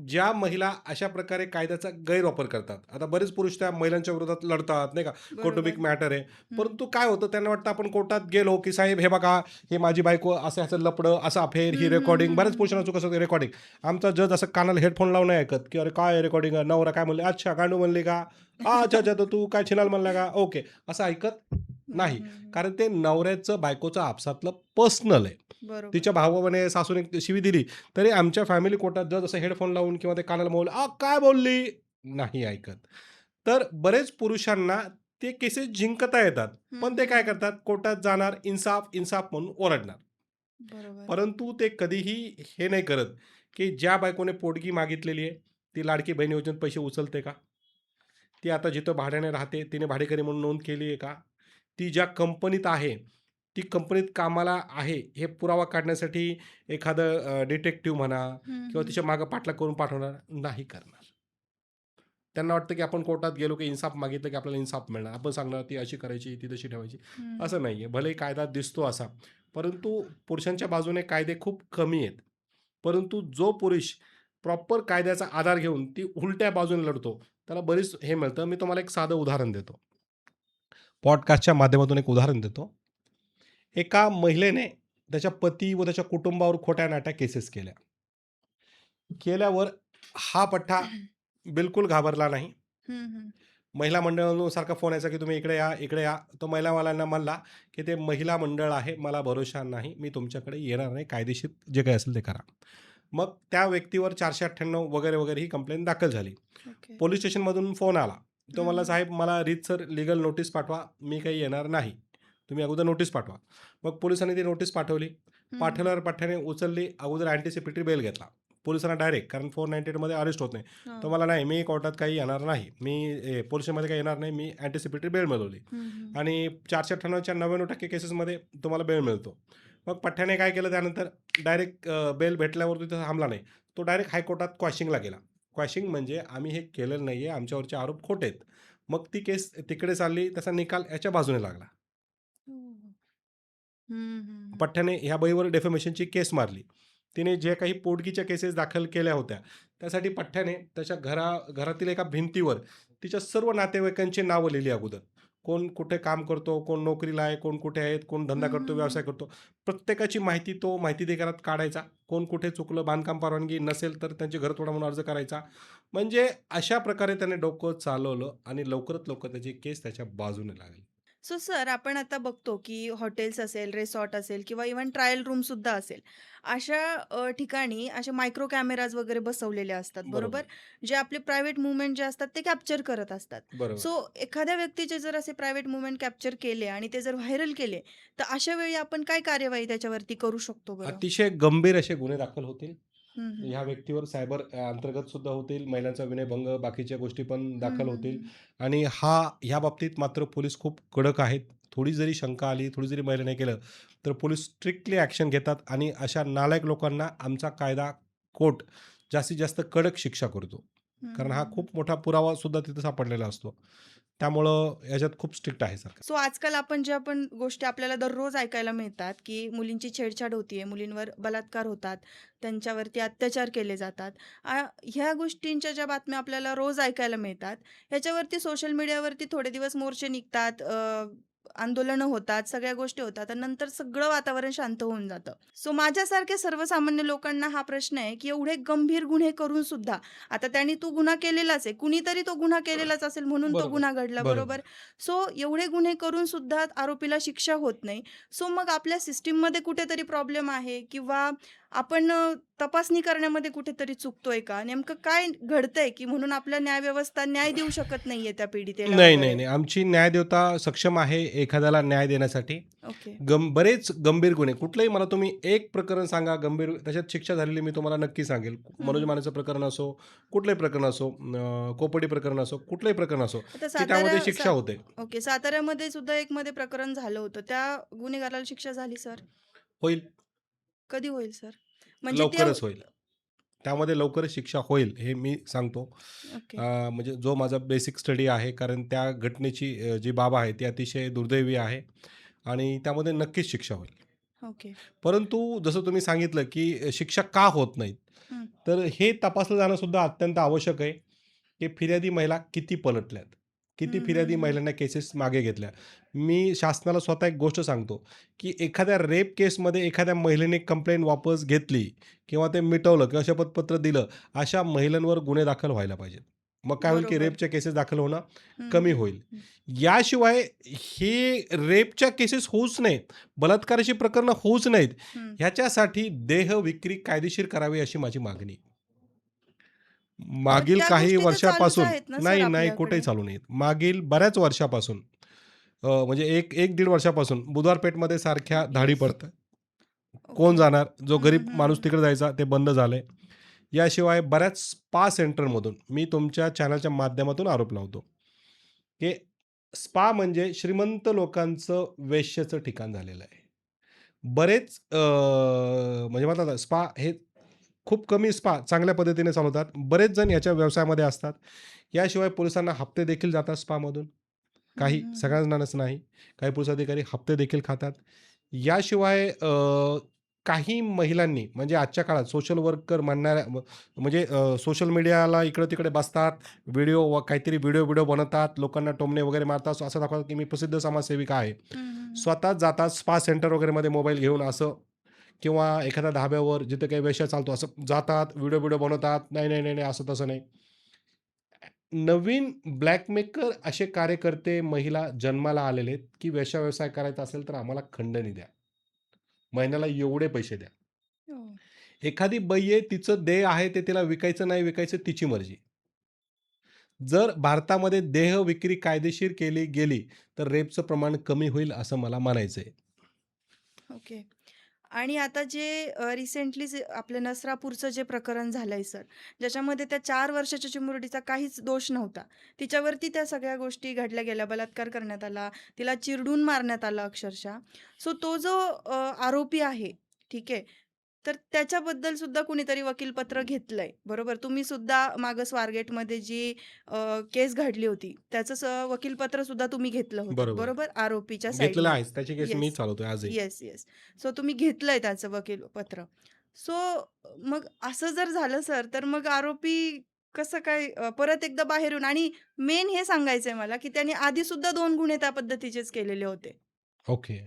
ज्या महिला अशा प्रकारे कायद्याचा गैरवापर करतात. आता बरेच पुरुष त्या महिलांच्या विरोधात लढतात, नाही का, कौटुंबिक बरोबर. मॅटर आहे. हं. परंतु काय होतं, त्यांना वाटतं आपण कोर्टात गेलो, की साहेब हे बघा, हे माझी बायको असं-असं लफडं, असं अफेअर, हं, ही हं, रेकॉर्डिंग. हं, बऱ्याच हं, पुरुषांना हं. चूक असते रेकॉर्डिंग. आमचा जज असं कानाला हेडफोन लावून नाही ऐकत, की "अरे काय रेकॉर्डिंग आहे? नवरा काय म्हणले? अच्छा गांडू म्हणली का? अच्छा, अच्छा, तर तू काय छिनाल म्हणला का? ओके." असं ऐकत हं, नाही. हं, हं. कारण ते नवऱ्याचं, बायकोचं आपसातलं पर्सनल आहे. बरोबर. तिच्या भावाने सासूने शिवी दिली, तरी आमच्या फॅमिली कोर्टात जज असं हेडफोन लावून किंवा ते कानाला मोल काय बोलली?" नाही ऐकत. तर बरेच पुरुषांना ते केसेस जिंकता येतात. हं, पण ते हं, काय हं. करतात, कोर्टात जाणार, इन्साफ, इन्साफ म्हणून ओरडणार. बरोबर. परंतु ते कधीही हे नाही करत, की ज्या बायकोने पोटगी मागितलेली आहे, ती लाडकी बहीण योजनेत पैसे उचलते का? ती आता जिथं भाड्याने राहते, तिने भाडेकरी म्हणून नोंद केली आहे का? ती ज्या कंपनीत आहे, ती कंपनीत कामाला आहे, हे पुरावा काढण्यासाठी एखादं डिटेक्टिव्ह म्हणा हं, किंवा हं. तिच्या मागे पाठलाग करून पाठवणार नाही करणार. त्यांना वाटतं, की आपण कोर्टात गेलो, की इन्साफ मागितलं, की आपल्याला इन्साफ मिळणार. आपण सांगणार ती अशी करायची, ती तशी ठेवायची. हं. असं नाहीये. भलेही कायदा दिसतो असा, परंतु पुरुषांच्या बाजूने कायदे खूप कमी आहेत. परंतु जो पुरुष प्रॉपर कायद्याचा आधार घेऊन ती उलट्या बाजूने लढतो, त्याला बरीच हे मिळतं. मी तुम्हाला एक साधं उदाहरण देतो. पॉडकास्टच्या माध्यमातून एक उदाहरण देतो. एका महिलेने त्याच्या पती व त्याच्या कुटुंबावर खोट्या-नाट्या केसेस केल्या. केल्यावर हा पठ्ठा बिलकुल घाबरला नाही. हं, हं. महिला मंडळावरून सारखा फोन यायचा, की तुम्ही इकडे या, इकडे या. तो महिलावाल्यांना म्हणला, की ते महिला मंडळ आहे, मला भरोसा नाही, मी तुमच्याकडे येणार नाही, कायदेशीर जे काही असेल ते करा. मग त्या व्यक्तीवर 498 वगैरे, वगैरे ही कंप्लेंट दाखल झाली. ओके. पोलिस स्टेशनमधून फोन आला. तो हं, म्हणला, हं. "साहेब मला रीतसर लीगल नोटीस पाठवा, मी काही येणार नाही. तुम्ही अगोदर नोटीस पाठवा." मग पोलिसांनी ती नोटीस पाठवली. हं, हं. पाठवल्यावर पठ्ठ्याने उचलली. अगोदर अँटिसिपेटरी बेल घेतला. पोलिसांना डायरेक्ट, कारण 498 मध्ये अरेस्ट होत नाही. तो हां. मला नाही, मी कोर्टात काही येणार नाही. मी पोलिस स्टेशनमध्ये काही येणार नाही. मी अँटिसिपेटरी बेल मिळवली हं, हं. आणि 498च्या 99% केसेसमध्ये तुम्हाला बेल मिळतो. मग पठ्ठ्याने काय केलं त्यानंतर डायरेक्ट बेल भेटल्यावर तिथं थांबला नाही. तो डायरेक्ट हायकोर्टात क्वॅशिंगला गेला. क्वॅशिंग म्हणजे आम्ही हे केलेलं नाहीये, आमच्यावरचे आरोप खोटे आहेत. मग ती केस तिकडे चालली, त्याचा निकाल याच्या बाजूने लागला. हो, हो. हं, हं, हं. पठ्ठ्याने ह्या बाईवर डेफेमेशनची केस मारली. तिने जे काही पोटगीच्या केसेस दाखल केल्या होत्या, त्यासाठी पठ्ठ्याने त्याच्या घरातील एका भिंतीवर तिच्या सर्व नातेवाईकांची नावं लिहिली अगोदर. कोण कुठे काम करतो, कोण नोकरीला आहे, कोण कुठे आहेत, कोण धंदा हं, करतो, हं, हं. व्यवसाय करतो. प्रत्येकाची माहिती तो माहिती अधिकारात काढायचा. कोण कुठे चुकलं, बांधकाम परवानगी नसेल तर त्यांची घरतोडा म्हणून अर्ज करायचा. म्हणजे अशा प्रकारे त्याने डोकं चालवलं आणि लवकरात लवकर त्याची केस त्याच्या बाजूने लागली. सो सर, आपण आता बघतो की हॉटेल्स असेल, रिसॉर्ट असेल किंवा इव्हन ट्रायल रूम सुद्धा असेल. अशा ठिकाणी असे मायक्रो कॅमेराज वगैरे बसवलेले असतात, बरोबर? बरोबर, जे आपले प्रायव्हेट मूव्हमेंट जे असतात ते कॅप्चर करत असतात. बरोबर. सो एखाद्या व्यक्तीचे जर असे प्रायव्हेट मूव्हमेंट कॅप्चर केले आणि ते जर व्हायरल केले, तर अशा वेळी आपण काय कार्यवाही त्याच्यावरती करू शकतो बरं? अतिशय गंभीर असे गुन्हे दाखल होतील. हं, हं. ह्या व्यक्तीवर सायबर अंतर्गत सुद्धा होतील. महिलांचा विनयभंग, बाकीच्या गोष्टी पण हं, दाखल हं, होतील. हं. आणि ह्या बाबतीत मात्र पोलीस खूप कडक आहेत. थोडी जरी शंका आली, थोडी जरी महिलेने केलं, तर पोलीस स्ट्रिक्टली ॲक्शन घेतात आणि अशा नालायक लोकांना आमचा कायदा, कोर्ट जास्तीत जास्त कडक शिक्षा करतो. हं, कारण हं, हा हं. खूप मोठा पुरावा सुद्धा तिथे सापडलेला असतो. त्यामुळं याच्यात खूप स्ट्रिक्ट आहे सरकार. सो आजकाल आपण गोष्टी आपल्याला दररोज ऐकायला मिळतात, की मुलींची छेडछाड होतीये, मुलींवर बलात्कार होतात, त्यांच्यावरती अत्याचार केले जातात. ह्या गोष्टींच्या ज्या बातम्या आपल्याला रोज ऐकायला मिळतात, ह्याच्यावरती सोशल मीडियावरती थोडे दिवस मोर्चे निघतात, आंदोलनं होतात, सगळ्या गोष्टी होतात आणि नंतर सगळं वातावरण शांत होऊन जातं. सो माझ्यासारख्या सर्वसामान्य लोकांना हा प्रश्न आहे, की एवढे गंभीर गुन्हे करून सुद्धा आता त्यांनी तो गुन्हा केलेलाच आहे. कुणीतरी तो गुन्हा केलेलाच असेल म्हणून तो बरोबर, गुन्हा घडला, बरोबर? बरोबर. सो एवढे गुन्हे करून सुद्धा आरोपीला शिक्षा होत नाही. सो मग आपल्या सिस्टममध्ये कुठेतरी प्रॉब्लेम आहे किंवा आपण तपासणी करण्यामध्ये कुठेतरी चुकतोय का? नेमकं काय घडतंय, की म्हणून आपल्या न्यायव्यवस्था न्याय देऊ शकत नाहीये त्या पीडितेला नाही, नाही, वगैरे? नाही. आमची न्यायदेवता सक्षम आहे एखाद्याला न्याय देण्यासाठी. ओके. बरेच गंभीर गुन्हे कुठलंही मला तुम्ही एक प्रकरण सांगा गंभीर त्याच्यात शिक्षा झालेली मी तुम्हाला नक्की सांगेल. हं, मनोज हं. मानेचं प्रकरण असो, कुठलंही प्रकरण असो, कोपर्डी प्रकरण असो, कुठलंही प्रकरण असो, आता की त्यामध्ये सातारा शिक्षा होते. ओके. साताऱ्यामध्ये सुद्धा एक मध्ये प्रकरण झालं होतं. त्या गुन्हेगाराला शिक्षा झाली सर? होईल, कधी होईल सर? म्हणजे त्या लवकरच होईल. त्यामध्ये लवकरच शिक्षा होईल हे मी सांगतो. ओके, म्हणजे जो माझा बेसिक स्टडी आहे कारण त्या घटनेची जी बाब आहे ती अतिशय दुर्दैवी आहे आणि त्यामध्ये नक्कीच शिक्षा होईल. ओके. परंतु जसं तुम्ही सांगितलं, की शिक्षा का होत नाहीत? हं, तर हे तपासलं जाणं सुद्धा अत्यंत आवश्यक आहे, की फिर्यादी महिला किती पलटल्यात? किती हं, हं, फिर्यादी हं. महिलांना केसेस मागे घेतल्या? मी शासनाला स्वतः एक गोष्ट सांगतो, की एखाद्या रेप केसमध्ये एखाद्या महिलेने कंप्लेंट वापस घेतली किंवा ते मिटवलं किंवा शपथपत्र दिलं, अशा महिलांवर गुन्हे दाखल व्हायला पाहिजेत. मग काय होईल, की बरोबर. रेपच्या केसेस दाखल होणं हं, कमी हं, होईल. हं. याशिवाय हे रेपच्या केसेस होऊच नयेत, बलात्काराची प्रकरणं होऊच नाहीत, हं. ह्याच्यासाठी देह विक्री कायदेशीर करावी अशी माझी मागणी आहे. पण मागील त्या काही गोष्टी तर चालूच वर्षापासून आहेत ना सर नाही, नाही कुठेही आपल्याकडे? चालू नाहीत. मागील बऱ्याच वर्षापासून म्हणजे 1-1.5 वर्षापासून बुधवार पेठमध्ये सारख्या धाडी पडतात. कोण ओके. जाणार? जो हं, हं, गरीब हं, माणूस हं. तिकडे जायचा ते बंद झालंय. याशिवाय बऱ्याच स्पा सेंटरमधून मी तुमच्या चॅनलच्या माध्यमातून आरोप लावतो, की स्पा म्हणजे श्रीमंत लोकांचं वेश्येचं ठिकाण झालेलं आहे. बरेच म्हणजे म्हणतात ना स्पा हे खूप कमी स्पा चांगल्या पद्धतीने चालवतात. बरेच जण याच्या व्यवसायामध्ये असतात. याशिवाय पोलिसांना हप्ते देखील जातात स्पामधून. हं, काही हं, हं. सगळ्यांनाच नाही. काही पोलीस अधिकारी हप्ते देखील खातात. याशिवाय काही महिलांनी म्हणजे आजच्या काळात सोशल वर्कर म्हणणाऱ्या म्हणजे सोशल मीडियाला इकडं-तिकडे बसतात. काहीतरी व्हिडिओ बनवतात. लोकांना टोमणे वगैरे मारतात. असं दाखवतात, की मी प्रसिद्ध समाजसेविका आहे. हं, हं, हं. स्वतःच जातात स्पा सेंटर वगैरेमध्ये मोबाईल घेऊन असं किंवा एखाद्या ढाब्यावर जिथे काही वेश्या चालतो असं जातात, व्हिडिओ बनवतात. नाही, नाही, नाही, नाही, असं तसं नाही. नवीन ब्लॅकमेकर असे कार्यकर्ते महिला जन्माला आलेले आहेत, की वेश्या व्यवसाय करायचा असेल तर आम्हाला खंडणी द्या. महिन्याला एवढे पैसे द्या. हो. एखादी बाई आहे तिचं देह आहे ते तिला विकायचं नाही विकायचं तिची मर्जी. जर भारतामध्ये देह विक्री कायदेशीर केली गेली, तर रेपचं प्रमाण कमी होईल असं मला म्हणायचंय. ओके. आणि आता जे रिसेंटलीच आपल्या नसरापूरचं जे प्रकरण झालंय सर, ज्याच्यामध्ये त्या 4 वर्षाच्या चिमुरडीचा काहीच दोष नव्हता. तिच्यावरती त्या सगळ्या गोष्टी घडल्या गेल्या, बलात्कार करण्यात आला, तिला चिरडून मारण्यात आलं अक्षरशः. सो तो जो आरोपी आहे, ठीक आहे. तर त्याच्याबद्दल सुद्धा कुणीतरी वकीलपत्र घेतलंय, बरोबर? तुम्ही सुद्धा मागं स्वारगेटमध्ये जी केस घडली होती, त्याचं वकीलपत्र सुद्धा तुम्ही घेतलं होतं, बरोबर. बरोबर? आरोपीच्या घेतलेलं साइडनी. आहेच. त्याची केस मी येस. चालवतोय आजही. Yes, yes. सो तुम्ही घेतलंय त्याचं वकीलपत्र. सो मग असं जर झालं सर, तर मग आरोपी कसं काय परत एकदा बाहेर येऊन आणि मेन हे सांगायचंय मला, की त्याने आधी सुद्धा 2 गुन्हे त्या पद्धतीचेच केलेले होते. ओके.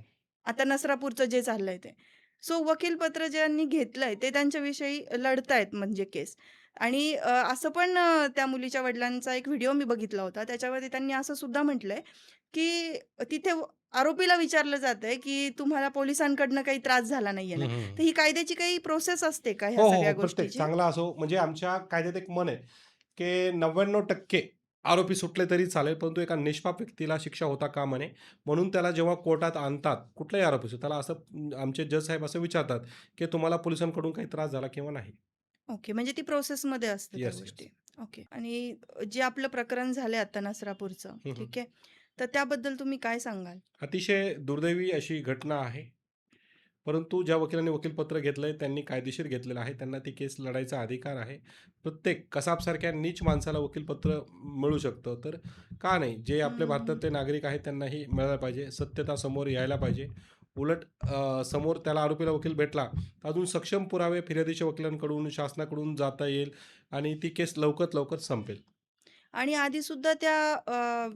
आता नसरापूरचं जे चाललंय ते. सो वकीलपत्र ज्यांनी घेतलंय ते त्यांच्याविषयी लढतायत म्हणजे केस. आणि असं पण त्या मुलीच्या वडिलांचा एक व्हिडिओ मी बघितला होता. त्याच्यामध्ये त्यांनी असं सुद्धा म्हटलंय, की तिथे आरोपीला विचारलं जातंय, की तुम्हाला पोलिसांकडनं काही त्रास झाला नाहीये हं, ना? हं. तर ही कायद्याची काही प्रोसेस असते का ह्या हो, हो, सगळ्या हो. प्रत्येक गोष्टीची? चांगला असो म्हणजे आमच्या कायद्यात एक म्हण आहे, की 99% आरोपी सुटले तरी चालेल, परंतु एका निष्पाप व्यक्तीला शिक्षा होता कामा नये. म्हणून त्याला जेव्हा कोर्टात आणतात, कुठलाही आरोपी असो, त्याला असं आमचे जज साहेब असं विचारतात, की तुम्हाला पोलिसांकडून काही त्रास झाला किंवा नाही? ओके. म्हणजे ती प्रोसेसमध्ये असतं त्या येस, गोष्टी. येस. ओके. आणि जे आपलं प्रकरण झालंय आता नसरापूरचं, हं, हं. ठीक आहे. तर त्याबद्दल तुम्ही काय सांगाल? अतिशय दुर्दैवी अशी घटना आहे. परंतु ज्या वकिलांनी वकीलपत्र घेतलंय त्यांनी कायदेशीर घेतलेलं आहे. त्यांना ती केस लढायचा अधिकार आहे. प्रत्येक कसाबसारख्या नीच माणसाला वकीलपत्र मिळू शकतं. तर का नाही? जे आपल्या हं, हं. भारतातले नागरिक आहेत त्यांनाही मिळायला पाहिजे. सत्यता समोर यायला पाहिजे. उलट समोर त्याला आरोपीला वकील भेटला, तर अजून सक्षम पुरावे फिर्यादीच्या वकिलांकडून, शासनाकडून जाता येईल आणि ती केस लवकरात लवकर संपेल. आणि आधीसुद्धा त्या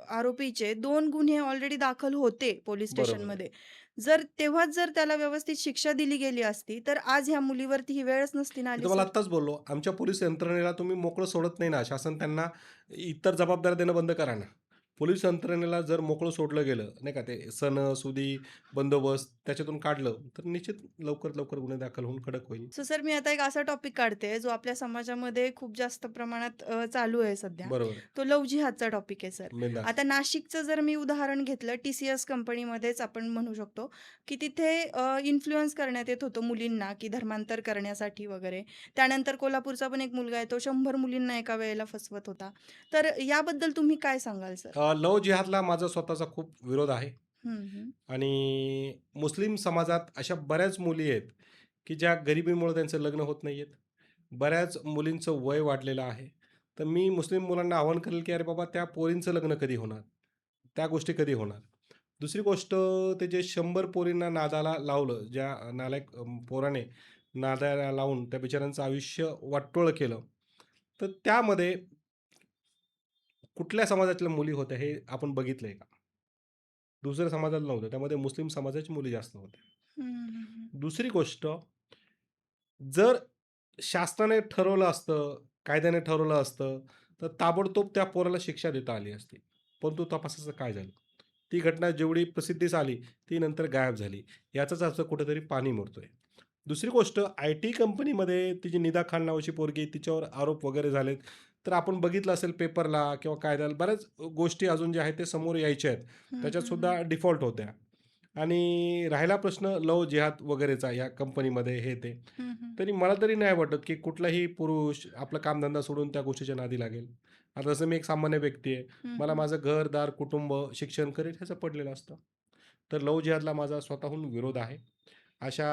आरोपीचे 2 गुन्हे ऑलरेडी दाखल होते पोलिस बरोबर आहे. स्टेशनमध्ये. जर तेव्हाच जर त्याला व्यवस्थित शिक्षा दिली गेली असती, तर आज ह्या मुलीवरती ही वेळच नसती ना मी आली तुम्हाला सर. आत्ताच बोललो, आमच्या पोलीस यंत्रणेला तुम्ही मोकळं सोडत नाही ना. शासन त्यांना इतर जबाबदाऱ्या देणं बंद करा ना. पोलीस यंत्रणेला जर मोकळं सोडलं गेलं, नाही का, ते सण-सुदी, बंदोबस्त त्याच्यातून काढलं, तर निश्चित लवकरात लवकर गुन्हे दाखल होऊन कडक होईल. सो सर मी आता एक असा टॉपिक काढते, जो आपल्या समाजामध्ये खूप जास्त प्रमाणात चालू आहे सध्या. बरोबर आहे. तो लव्ह जिहादचा टॉपिक आहे सर. बिनधास्त. आता नाशिकचं जर मी उदाहरण घेतलं, टी-सी-एस कंपनीमध्येच आपण म्हणू शकतो, की तिथे इन्फ्लुअन्स करण्यात येत होतं मुलींना, की धर्मांतर करण्यासाठी वगैरे. त्यानंतर कोल्हापूरचा पण एक मुलगा आहे, तो 100 मुलींना एका वेळेला फसवत होता. तर याबद्दल तुम्ही काय सांगाल सर? लव्ह जिहादला माझा स्वतःचा खूप विरोध आहे हं, हं. आणि मुस्लिम समाजात अशा बऱ्याच मुली आहेत, की ज्या गरिबीमुळे त्यांचं लग्न होत नाहीयेत. बऱ्याच मुलींचं वय वाढलेलं आहे. तर मी मुस्लिम मुलांना आवाहन करेल, की "अरे बाबा, त्या पोरींचं लग्न कधी होणार? त्या गोष्टी कधी होणार?" दुसरी गोष्ट, ते जे 100 पोरींना नादाला लावलं, ज्या नालायक पोराने नादाला लावून त्या बिचाऱ्यांचं आयुष्य वाटोळं केलं. तर त्यामध्ये कुठल्या समाजातल्या मुली होत्या हे आपण बघितलंय का? दुसऱ्या समाजात नव्हतं. त्यामध्ये मुस्लिम समाजाची मुली जास्त होत्या. हं, हं, हं. दुसरी गोष्ट, जर शासनाने ठरवलं असतं, कायद्याने ठरवलं असतं, तर ताबडतोब त्या पोराला शिक्षा देता आली असती. परंतु तपासाचं काय झालं? ती घटना जेवढी प्रसिद्धीस आली, ती नंतर गायब झाली. याचाच अर्थ कुठेतरी पाणी मुरतोय. दुसरी गोष्ट, आय-टी कंपनीमध्ये ती जी निदा खान नावाची पोरगी, तिच्यावर आरोप वगैरे झालेत. तर आपण बघितलं असेल पेपरला किंवा कायद्याला बऱ्याच गोष्टी अजून ज्या आहेत ते समोर यायच्या आहेत. हं, त्याच्यात हं, हं. सुद्धा डिफॉल्ट होत्या. आणि राहिला प्रश्न लव्ह जिहाद वगैरेचा ह्या कंपनीमध्ये हे ते. हं, हं. तरी मला तरी नाही वाटत, की कुठलाही पुरुष आपला कामधंदा सोडून त्या गोष्टीच्या नादी लागेल. आता जसं मी एक सामान्य व्यक्ती आहे. हं, मला हं. माझं घर-दार, कुटुंब, शिक्षण, करिअर ह्याचं पडलेलं असतं. तर लव्ह जिहादला माझा स्वतःहून विरोध आहे. अशा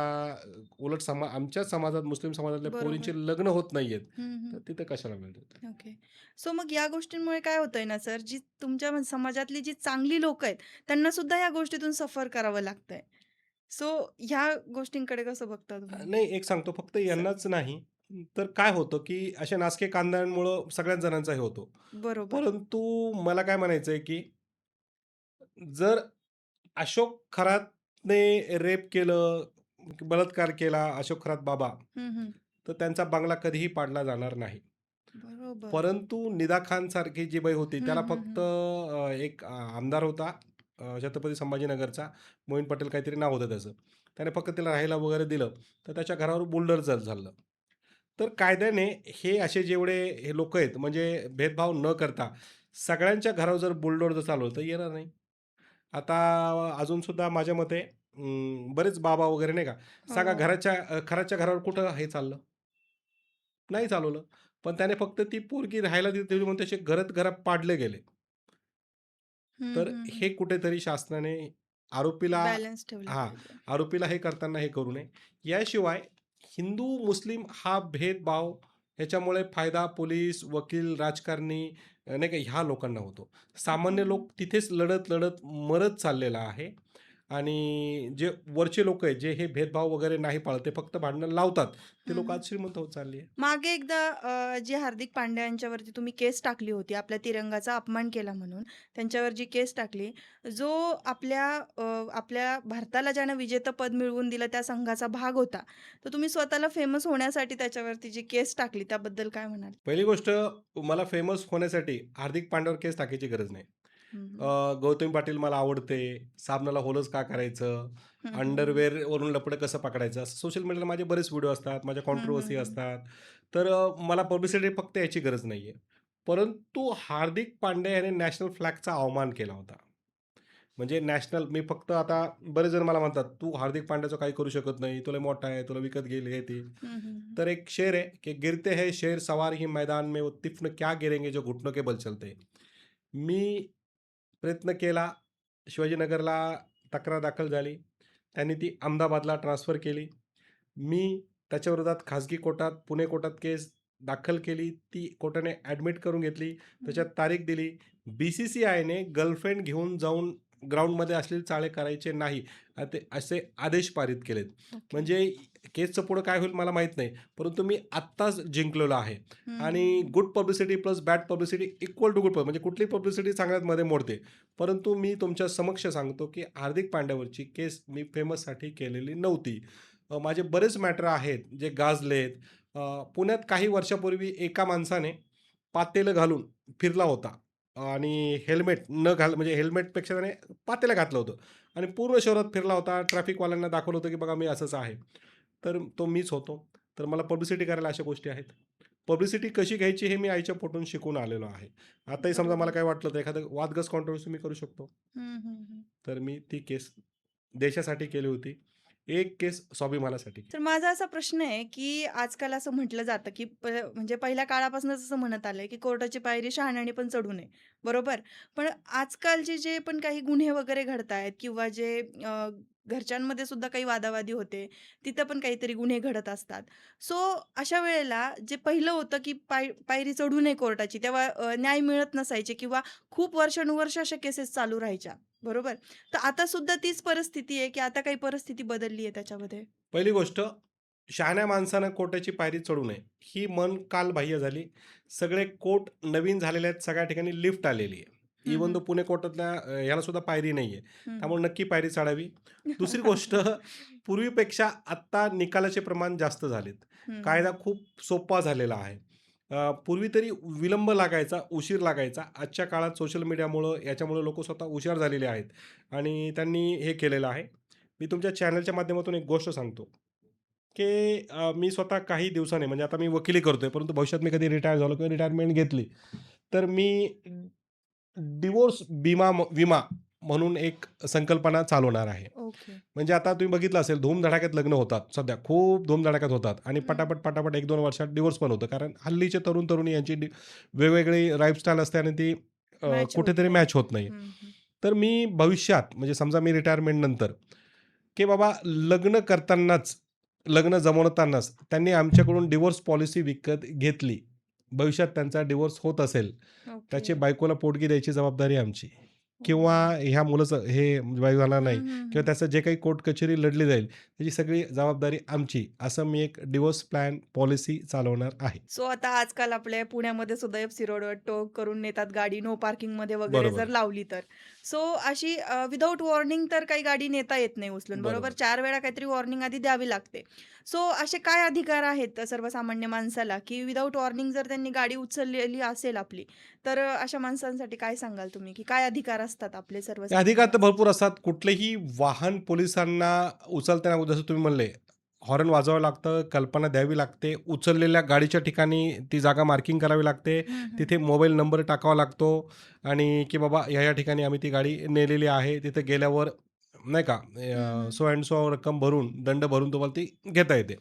उलट आमच्याच समाजात, मुस्लिम समाजातल्या पोरींचे बरोबर. लग्न होत नाहीयेत, हं, तर हं. तिथं कशाला वेळ देताय? ओके. सो मग या गोष्टींमुळे काय होतंय ना सर, जी तुमच्या समाजातली जी चांगली लोकं आहेत, त्यांना सुद्धा या गोष्टीतून सफर करावं लागतंय. सो ह्या गोष्टींकडे कसं बघता तुम्ही? नाही, एक सांगतो फक्त सर यांनाच नाही, तर काय होतं, की अशा नासके कांद्यांमुळं सगळ्याच जणांचा हे होतो. बरोबर. परंतु मला काय म्हणायचंय, की जर अशोक खरातने रेप केलं, बलात्कार केला अशोक खरात बाबा, हं, हं. तर त्यांचा बंगला कधीही पाडला जाणार नाही. बरोबर. परंतु निदा खान सारखी जी बाई होती, हं, त्याला हं, फक्त हं. एक आमदार होता, छत्रपती संभाजीनगरचा, मोहीन पटेल काहीतरी नाव होतं त्याचं. त्याने फक्त त्याला राहायला वगैरे दिलं, तर त्याच्या घरावर बुलडोझर झालं. तर कायद्याने हे असे जेवढे हे लोकं आहेत, म्हणजे भेदभाव न करता सगळ्यांच्या घरावर जर बुलडोझर चालवलं तर येणार नाही. आता अजून सुद्धा माझ्या मते बरेच बाबा वगैरे नाही का, सगळ्या हो. घराच्या घरावर कुठं हे चाललं? नाही चालवलं. पण त्याने फक्त ती पोरगी राहायला दिली म्हणून त्याचे घरात पाडले गेले. हं, तर हं, हं. हे कुठेतरी शासनाने आरोपीला बॅलन्स ठेवला हां, पाहिजे. आरोपीला हे करताना हे करू नये. याशिवाय हिंदू-मुस्लिम हा भेदभाव ह्याच्यामुळे फायदा पोलीस, वकील, राजकारणी नाही का ह्या लोकांना होतो. सामान्य हं. लोक तिथेच लढत-लढत मरत चाललेला आहे आणि जे वरचे लोकं आहेत, जे हे भेदभाव वगैरे नाही पाळत, ते फक्त भांडणं लावतात. ते हं, लोकं हं. आज श्रीमंत होत चालली आहे. मागे एकदा जे हार्दिक पांड्या यांच्यावरती तुम्ही केस टाकली होती, आपल्या तिरंगाचा अपमान केला म्हणून. त्यांच्यावर जी केस टाकली, जो आपल्या आपल्या भारताला ज्यानं विजेतेपद मिळवून दिलं त्या संघाचा भाग होता. तर तुम्ही स्वतःला फेमस होण्यासाठी त्याच्यावरती जी केस टाकली त्याबद्दल काय म्हणाल? पहिली गोष्ट मला फेमस होण्यासाठी हार्दिक पांड्यावर केस टाकायची गरज नाही. हं, अ, हं. गौतमी पाटील मला आवडते, साबणाला होलच का करायचं, हं, हं, हं. अंडरवेअरवरून लफडं कसं पकडायचं, असं सोशल मीडियाला माझे बरेच व्हिडिओ असतात, माझ्या हं, हं, कॉन्ट्रोव्हर्सी हं. असतात. तर मला पब्लिसिटी फक्त याची गरज नाहीये. परंतु हार्दिक पांड्या याने नॅशनल फ्लॅगचा अवमान केला होता. म्हणजे नॅशनल मी फक्त आता बरेच जण मला म्हणतात, "तू हार्दिक पांड्याचं काही करू शकत नाही, तुला मोठा आहे, तुला विकत घेईल हे ते." हं, हं, हं. तर एक शेर है कि गिरते हैं शेर सवार ही मैदान में वो तिफ्न क्या गिरेंगे जो घुटनों के बल चलते. मी प्रयत्न केला. शिवाजीनगरला तक्रार दाखल झाली. त्यांनी ती अहमदाबादला ट्रान्सफर केली. मी त्याच्याविरोधात खाजगी कोर्टात, पुणे कोर्टात केस दाखल केली. ती कोर्टाने ॲडमिट करून घेतली. हं. त्याच्यात तारीख दिली. बी-सी-सी-आयने गर्लफ्रेंड घेऊन जाऊन ग्राउंडमध्ये अश्लील चाळे करायचे नाही. ते असे आदेश पारित केलेत. ओके. म्हणजे केसचं पुढं काय होईल मला माहीत नाही. परंतु मी आत्ताच जिंकलेलो आहे. हं, हं, आणि हं. Good publicity plus bad publicity equal to good म्हणजे कुठलीही पब्लिसिटी चांगल्यात मध्ये मोडते. परंतु मी तुमच्या समक्ष सांगतो, की हार्दिक पांड्यावरची केस मी फेमससाठी केलेली नव्हती. माझे बरेच मॅटर आहेत जे गाजलेत. पुण्यात काही वर्षापूर्वी एका माणसाने पातेलं घालून फिरला होता आणि हेल्मेट न घाल म्हणजे हेल्मेटपेक्षा त्याने पातेलं घातलं होतं आणि पूर्ण शहरात फिरला होता. ट्रॅफिकवाल्यांना दाखवलं होतं, की बघा मी असंच आहे. तर तो मीच होतो. तर मला पब्लिसिटी करायला अशा गोष्टी आहेत. पब्लिसिटी कशी घ्यायची हे मी आईच्या पोटून शिकून आलेलो आहे. आताही समजा मला बरोबर. काही वाटलं तर एखादं वादग्रस्त कॉन्ट्रोव्हर्सी मी करू शकतो. हं, हं, हं. तर मी ती केस देशासाठी केली होती. एक केस स्वाभिमानासाठी तर केली. माझा असा प्रश्न आहे, की आजकाल असं म्हटलं जातं, की म्हणजे पहिल्या काळापासूनच असं म्हणत आलंय, की कोर्टाची पायरी शहाण्याने पण चढू नये, बरोबर? पण आजकालचे जे पण काही गुन्हे वगैरे घडतायत किंवा जे घरच्यांमध्ये सुद्धा काही वादावादी होते, तिथं पण काहीतरी गुन्हे घडत असतात. सो अशा वेळेला जे पहिलं होतं, की पायरी चढू नये कोर्टाची, तेव्हा न्याय मिळत नसायचे किंवा खूप वर्षानुवर्ष अशा केसेस चालू राहायच्या, बरोबर? तर आता सुद्धा तीच परिस्थिती आहे, की आता काही परिस्थिती बदलली आहे त्याच्यामध्ये? पहिली गोष्ट, शहाण्या माणसानं कोर्टाची पायरी चढू नये. ही मन कालबाह्य झाली. सगळे कोर्ट नवीन झालेले आहेत. सगळ्या ठिकाणी लिफ्ट आलेली आहे. हं, इव्हन हं. तो पुणे कोर्टातल्या ह्याला सुद्धा पायरी नाहीये. हं, हं. त्यामुळे नक्की पायरी चढावी. दुसरी गोष्ट, पूर्वीपेक्षा आत्ता निकालाचे प्रमाण जास्त झालेत. हं, कायदा हं. खूप सोपा झालेला आहे. पूर्वी तरी विलंब लागायचा, उशीर लागायचा. आजच्या काळात सोशल मीडियामुळं याच्यामुळं लोकं स्वतः हुशार झालेले आहेत आणि त्यांनी हे केलेलं आहे. मी तुमच्या चॅनलच्या माध्यमातून एक गोष्ट सांगतो, की मी स्वतः काही दिवसांनी म्हणजे आता मी वकिली करतोय, परंतु भविष्यात मी कधी रिटायर झालो किंवा रिटायरमेंट घेतली, तर मी डिव्होर्स विमा म्हणून एक संकल्पना चालवणार आहे. ओके. म्हणजे आता तुम्ही बघितलं असेल धूमधडाक्यात लग्न होतात सध्या, खूप धूमधडाक्यात होतात आणि हं. पटापट 1-2 वर्षात डिव्होर्स पण होतं. कारण हल्लीचे तरुण-तरुणी यांची वेगवेगळी लाईफस्टाईल असते आणि ती मॅच होत कुठेतरी नाही. मॅच होत नाही. हं, हं. तर मी भविष्यात म्हणजे समजा मी रिटायरमेंट नंतर, की बाबा लग्न करतानाच, लग्न जमवतानाच त्यांनी आमच्याकडून डिव्होर्स पॉलिसी विकत घेतली. भविष्यात त्यांचा डिव्होर्स होत असेल, ओके. त्याची बायकोला पोटगी द्यायची जबाबदारी आमची किंवा ओह! ह्या मुलाचं हे वाईफ झाला हं, नाही हं, किंवा हं. त्याचं जे काही कोर्ट कचेरी लढली जाईल, त्याची सगळी जबाबदारी आमची. असं मी एक डिव्होर्स प्लॅन पॉलिसी चालवणार आहे. सो आता आजकाल आपल्या पुण्यामध्ये सुद्धा एफ-सी रोडवर टो करून नेतात गाडी नो पार्किंगमध्ये वगैरे जर बरोबर, लावली तर. सो अशी विथआऊट वॉर्निंग तर काही गाडी नेता येत नाही उचलून, बरोबर? बरोबर. 4 वेळा काहीतरी वॉर्निंग आधी द्यावी लागते. सो असे काय अधिकार आहेत सर्वसामान्य माणसाला, की विथआऊट वॉर्निंग जर त्यांनी गाडी उचललेली असेल आपली, तर अशा माणसांसाठी काय सांगाल तुम्ही, की काय अधिकार असतात आपले हे सर्वसामान्य अधिकार तर माणसाचे? भरपूर असतात. कुठलेही वाहन पोलिसांना उचलताना जसं तुम्ही म्हणले, हॉर्न वाजवावं लागतं, कल्पना द्यावी लागते. उचललेल्या गाडीच्या ठिकाणी ती जागा मार्किंग करावी लागते. हं, हं. तिथे मोबाईल नंबर टाकावा लागतो आणि की बाबा ह्या-ह्या ठिकाणी आम्ही ती गाडी नेलेली आहे. तिथे गेल्यावर नाही का हं, हं. सो अँड सो रक्कम भरून, दंड भरून तुम्हाला ती घेता येते.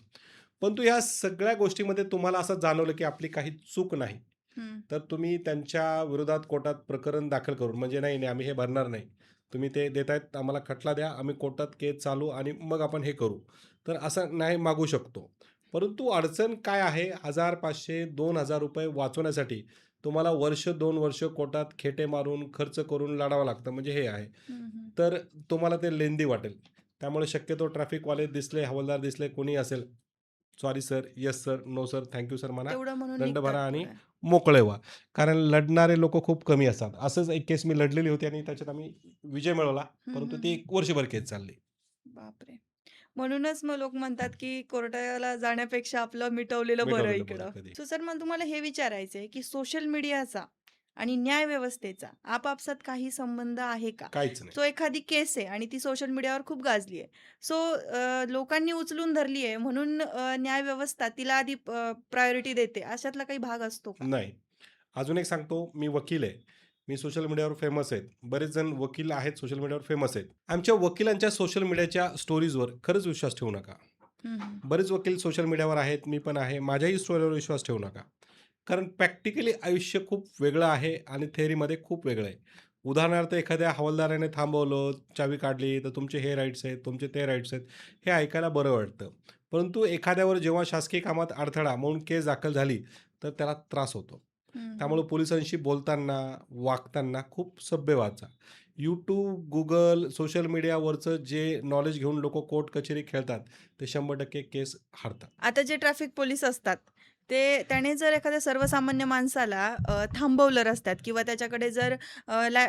परंतु ह्या सगळ्या गोष्टीमध्ये तुम्हाला असं जाणवलं, की आपली काही चूक नाही. हं. तर तुम्ही त्यांच्या विरोधात कोर्टात प्रकरण दाखल करून म्हणजे नाही, नाही आम्ही हे भरणार नाही. तुम्ही ते देतायत आम्हाला खटला द्या, आम्ही कोर्टात केस चालू आणि मग आपण हे करू. तर असं न्याय मागू शकतो. परंतु अडचण काय आहे, 1000, 500, ₹2000 वाचवण्यासाठी तुम्हाला वर्ष, 2 वर्ष कोर्टात खेटे मारून, खर्च करून लढावं लागतं. म्हणजे हे आहे. हं, हं. तर तुम्हाला ते लेंदी वाटेल. त्यामुळे शक्यतो ट्रॅफिकवाले दिसले, हवालदार दिसले, कोणी असेल, "sorry sir, yes sir, no sir, thank you sir" म्हणा, तेवढं म्हणून दंड निघतात भरा आणि पुढे. मोकळे व्हा. कारण लढणारे लोकं खूप कमी असतात. असंच एक केस मी लढलेली होती आणि त्याच्यात आम्ही विजय मिळवला. हं, परंतु हं, ती हं. 1 वर्षभर केस चालली. बापरे! म्हणूनच मग लोक म्हणतात, की कोर्टाला जाण्यापेक्षा आपलं मिटवलेलं बरं मिटवलेलं बरं इकडं. कधी. सो सर मला तुम्हाला हे विचारायचं आहे, की सोशल मीडियाचा आणि न्यायव्यवस्थेचा आपापसात काही संबंध आहे का? काहीच नाही. सो एखादी केस आहे आणि ती सोशल मीडियावर खूप गाजली आहे. सो लोकांनी उचलून धरली आहे म्हणून न्यायव्यवस्था तिला आधी प्रायोरिटी देते. अशातला काही भाग असतो का? नाही. अजून एक सांगतो, मी वकील आहे. मी सोशल मीडियावर फेमस आहेत. बरेच जण वकील आहेत, सोशल मीडियावर फेमस आहेत. आमच्या वकिलांच्या सोशल मीडियाच्या स्टोरीजवर खरंच विश्वास ठेवू नका. हं, हं. बरेच वकील सोशल मीडियावर आहेत, मी पण आहे. माझ्याही स्टोरीवर विश्वास ठेवू नका. कारण प्रॅक्टिकली आयुष्य खूप वेगळं आहे आणि थेअरीमध्ये खूप वेगळं आहे. उदाहरणार्थ एखाद्या हवालदाराने थांबवलं, चावी काढली, तर तुमचे हे राईट्स आहेत, तुमचे ते राईट्स आहेत. हे ऐकायला बरं वाटतं. परंतु एखाद्यावर जेव्हा शासकीय कामात अडथळा म्हणून केस दाखल झाली, तर त्याला त्रास होतो. हं, हं. त्यामुळे पोलिसांशी बोलताना, वागताना खूप सभ्य वाचा. YouTube, Google, सोशल मीडियावरचं जे नॉलेज घेऊन लोकं कोर्ट कचेरी खेळतात, ते 100% केस हारतात. आता जे ट्रॅफिक पोलीस असतात, त्याने जर एखाद्या सर्वसामान्य माणसाला थांबवलं रस्त्यात किंवा त्याच्याकडे जर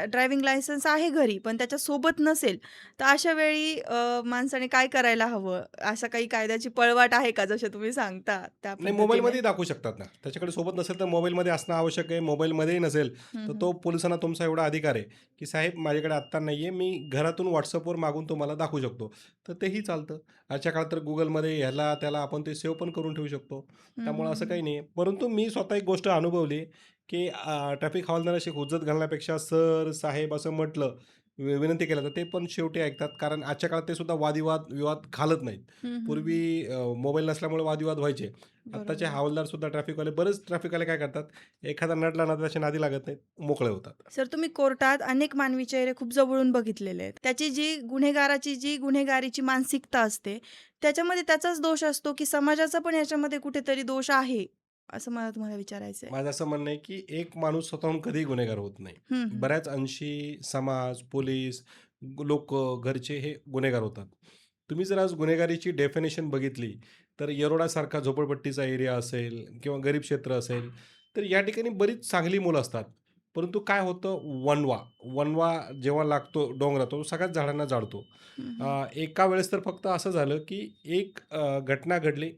ड्रायव्हिंग लायसन्स आहे घरी, पण त्याच्यासोबत नसेल, तर अशा वेळी माणसाने काय करायला हवं? अशा काही कायद्याची पळवाट आहे का, जसं तुम्ही सांगता त्या नाही, पद्धतीने? मोबाईलमध्येही दाखवू शकतात ना. त्याच्याकडे सोबत नसेल तर मोबाईलमध्ये असणं आवश्यक आहे. मोबाईलमध्येही नसेल, हं, तर हं. तो पोलिसांना तुमचा एवढा अधिकार आहे, की "साहेब माझ्याकडे आत्ता नाही आहे. मी घरातून WhatsAppवर मागून तुम्हाला दाखवू शकतो." तर तेही चालतं. आजच्या काळात तर Googleमध्ये ह्याला त्याला आपण ते सेव्ह पण करून ठेवू शकतो. हं, त्यामुळं हं, असं हं. काही नाही आहे. परंतु मी स्वतः एक गोष्ट अनुभवली, की ट्रॅफिक हवालदाराशी हुज्जत घालण्यापेक्षा सर, साहेब असं म्हटलं, विनंती केल्या तर ते पण शेवटी ऐकतात. कारण आजच्या काळात ते सुद्धा विवाद घालत नाहीत. हं, हं, पूर्वी हं. मोबाईल नसल्यामुळे वादविवाद व्हायचे. आत्ताचे बरोबर. हवालदारसुद्धा ट्रॅफिकवाले बरेच ट्रॅफिकवाले काय करतात, एखादा नडला ना त्याच्या नादी लागत नाहीत, मोकळे होतात. सर तुम्ही कोर्टात अनेक मानवी चेहरे खूप जवळून बघितलेले आहेत. त्याची जी गुन्हेगारीची मानसिकता असते, त्याच्यामध्ये त्याचाच दोष असतो, की समाजाचा पण याच्यामध्ये कुठेतरी दोष आहे? असं मला तुम्हाला विचारायचं आहे. माझं असं म्हणणं आहे, की एक माणूस स्वतःहून कधीही गुन्हेगार होत नाही. हं, हं. बऱ्याच अंशी समाज, पोलीस, लोकं, घरचे हे गुन्हेगार होतात. तुम्ही जर आज गुन्हेगारीची डेफिनेशन बघितली, तर येरोडासारखा झोपडपट्टीचा एरिया असेल किंवा गरीब क्षेत्र असेल, तर या ठिकाणी बरीच चांगली मुलं असतात. परंतु काय होतं वणवा, वणवा जेव्हा लागतो डोंगरात, तो सगळ्याच झाडांना जाळतो. हं, हं. एका वेळेस तर फक्त असं झालं, की एक घटना घडली.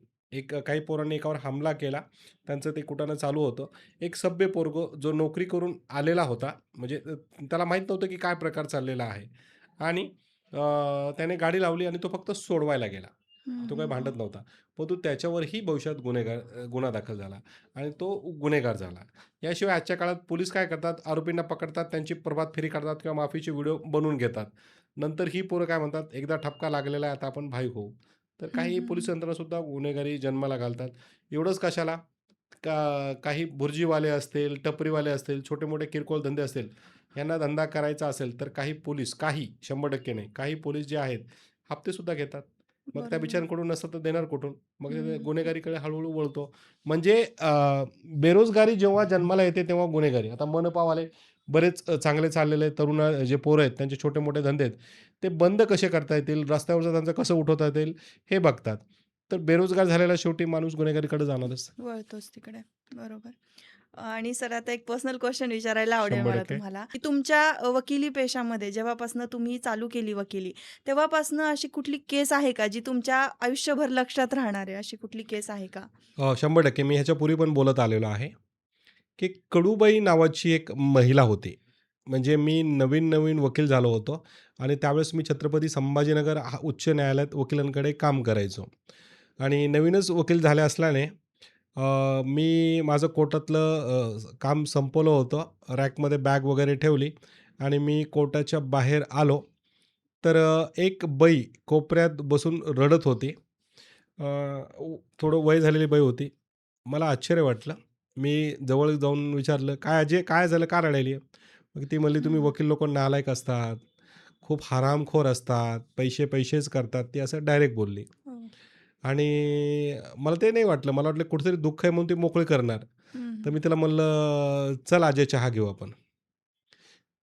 काही पोरांनी एकावर हमला केला. त्यांचं ते कुटाणं चालू होतं. एक सभ्य पोरगं जो नोकरी करून आलेला होता, म्हणजे त्याला माहीत नव्हतं की काय प्रकार चाललेला आहे आणि त्याने गाडी लावली आणि तो फक्त सोडवायला गेला. हं, तो काही हं, हं. भांडत नव्हता. परंतु त्याच्यावरही भविष्यात गुन्हा दाखल झाला आणि तो गुन्हेगार झाला. याशिवाय आजच्या काळात पोलीस काय करतात, आरोपींना पकडतात, त्यांची प्रभात फेरी काढतात किंवा माफीचे व्हिडिओ बनवून घेतात. नंतर ही पोरं काय म्हणतात, एकदा ठपका लागलेला आहे, आता आपण भाई होऊ. तर हं, काही हं, पोलीस हं. यंत्रणासुद्धा गुन्हेगारी जन्माला घालतात. एवढंच कशाला? काही बुर्जीवाले असतील, टपरीवाले असतील, छोटे-मोठे किरकोळ धंदे असतील, यांना धंदा करायचा असेल, तर काही पोलीस, काही 100% नाही, काही पोलीस जे आहेत, हप्तेसुद्धा घेतात. मग त्या बरोबर. बिचाऱ्यांकडून नसतं तर देणार कुठून? मग हं, ते हं, हं. गुन्हेगारीकडे हळू वळतो. म्हणजे बेरोजगारी जेव्हा जन्माला येते, तेव्हा गुन्हेगारी. आता मनपावाले बरेच चांगले चाललेले तरुण जे पोरं आहेत, त्यांचे छोटे-मोठे धंदे आहेत, ते बंद कसे करता येतील, रस्त्यावरचं त्यांचं कसं उठवता येतील, हे बघतात. तर बेरोजगार झालेला शेवटी माणूस गुन्हेगारीकडे जाणारच. वळतोच तिकडे. बरोबर. आणि सर आता एक पर्सनल क्वेशन विचारायला आवडेल मला 100% तुम्हाला, की तुमच्या वकिली पेशामध्ये जेव्हापासनं तुम्ही चालू केली वकिली, तेव्हापासनं अशी कुठली केस आहे का, जी तुमच्या आयुष्यभर लक्षात राहणार आहे, अशी कुठली केस आहे का? 100% मी ह्याच्यापूर्वी पण बोलत आलेलो आहे, की कडूबाई नावाची एक महिला होती. म्हणजे मी नवीन-नवीन वकील झालो होतो आणि त्यावेळेस मी छत्रपती संभाजीनगर उच्च न्यायालयात वकिलांकडे काम करायचो आणि नवीनच वकील झाले असल्याने मी माझं कोर्टातलं काम संपवलं होतं. रॅकमध्ये बॅग वगैरे ठेवली आणि मी कोर्टाच्या बाहेर आलो. तर एक बाई कोपऱ्यात बसून रडत होती. अ, थोडं वय झालेली बाई होती. मला आश्चर्य वाटलं. मी जवळ जाऊन विचारलं, "काय अजय काय झालं? का रडायली आहे?" मग ती म्हणली, हं, "तुम्ही हं. वकील लोकं नालायक असतात. खूप हरामखोर असतात, पैसेच करतात, ती असं डायरेक्ट बोलली. हो. आणि मला ते नाही वाटलं. मला वाटलं कुठेतरी दुःख आहे म्हणून ती मोकळी करणार. हं, तर हं. मी तिला म्हणलं, "चल अजय चहा घेऊ आपण."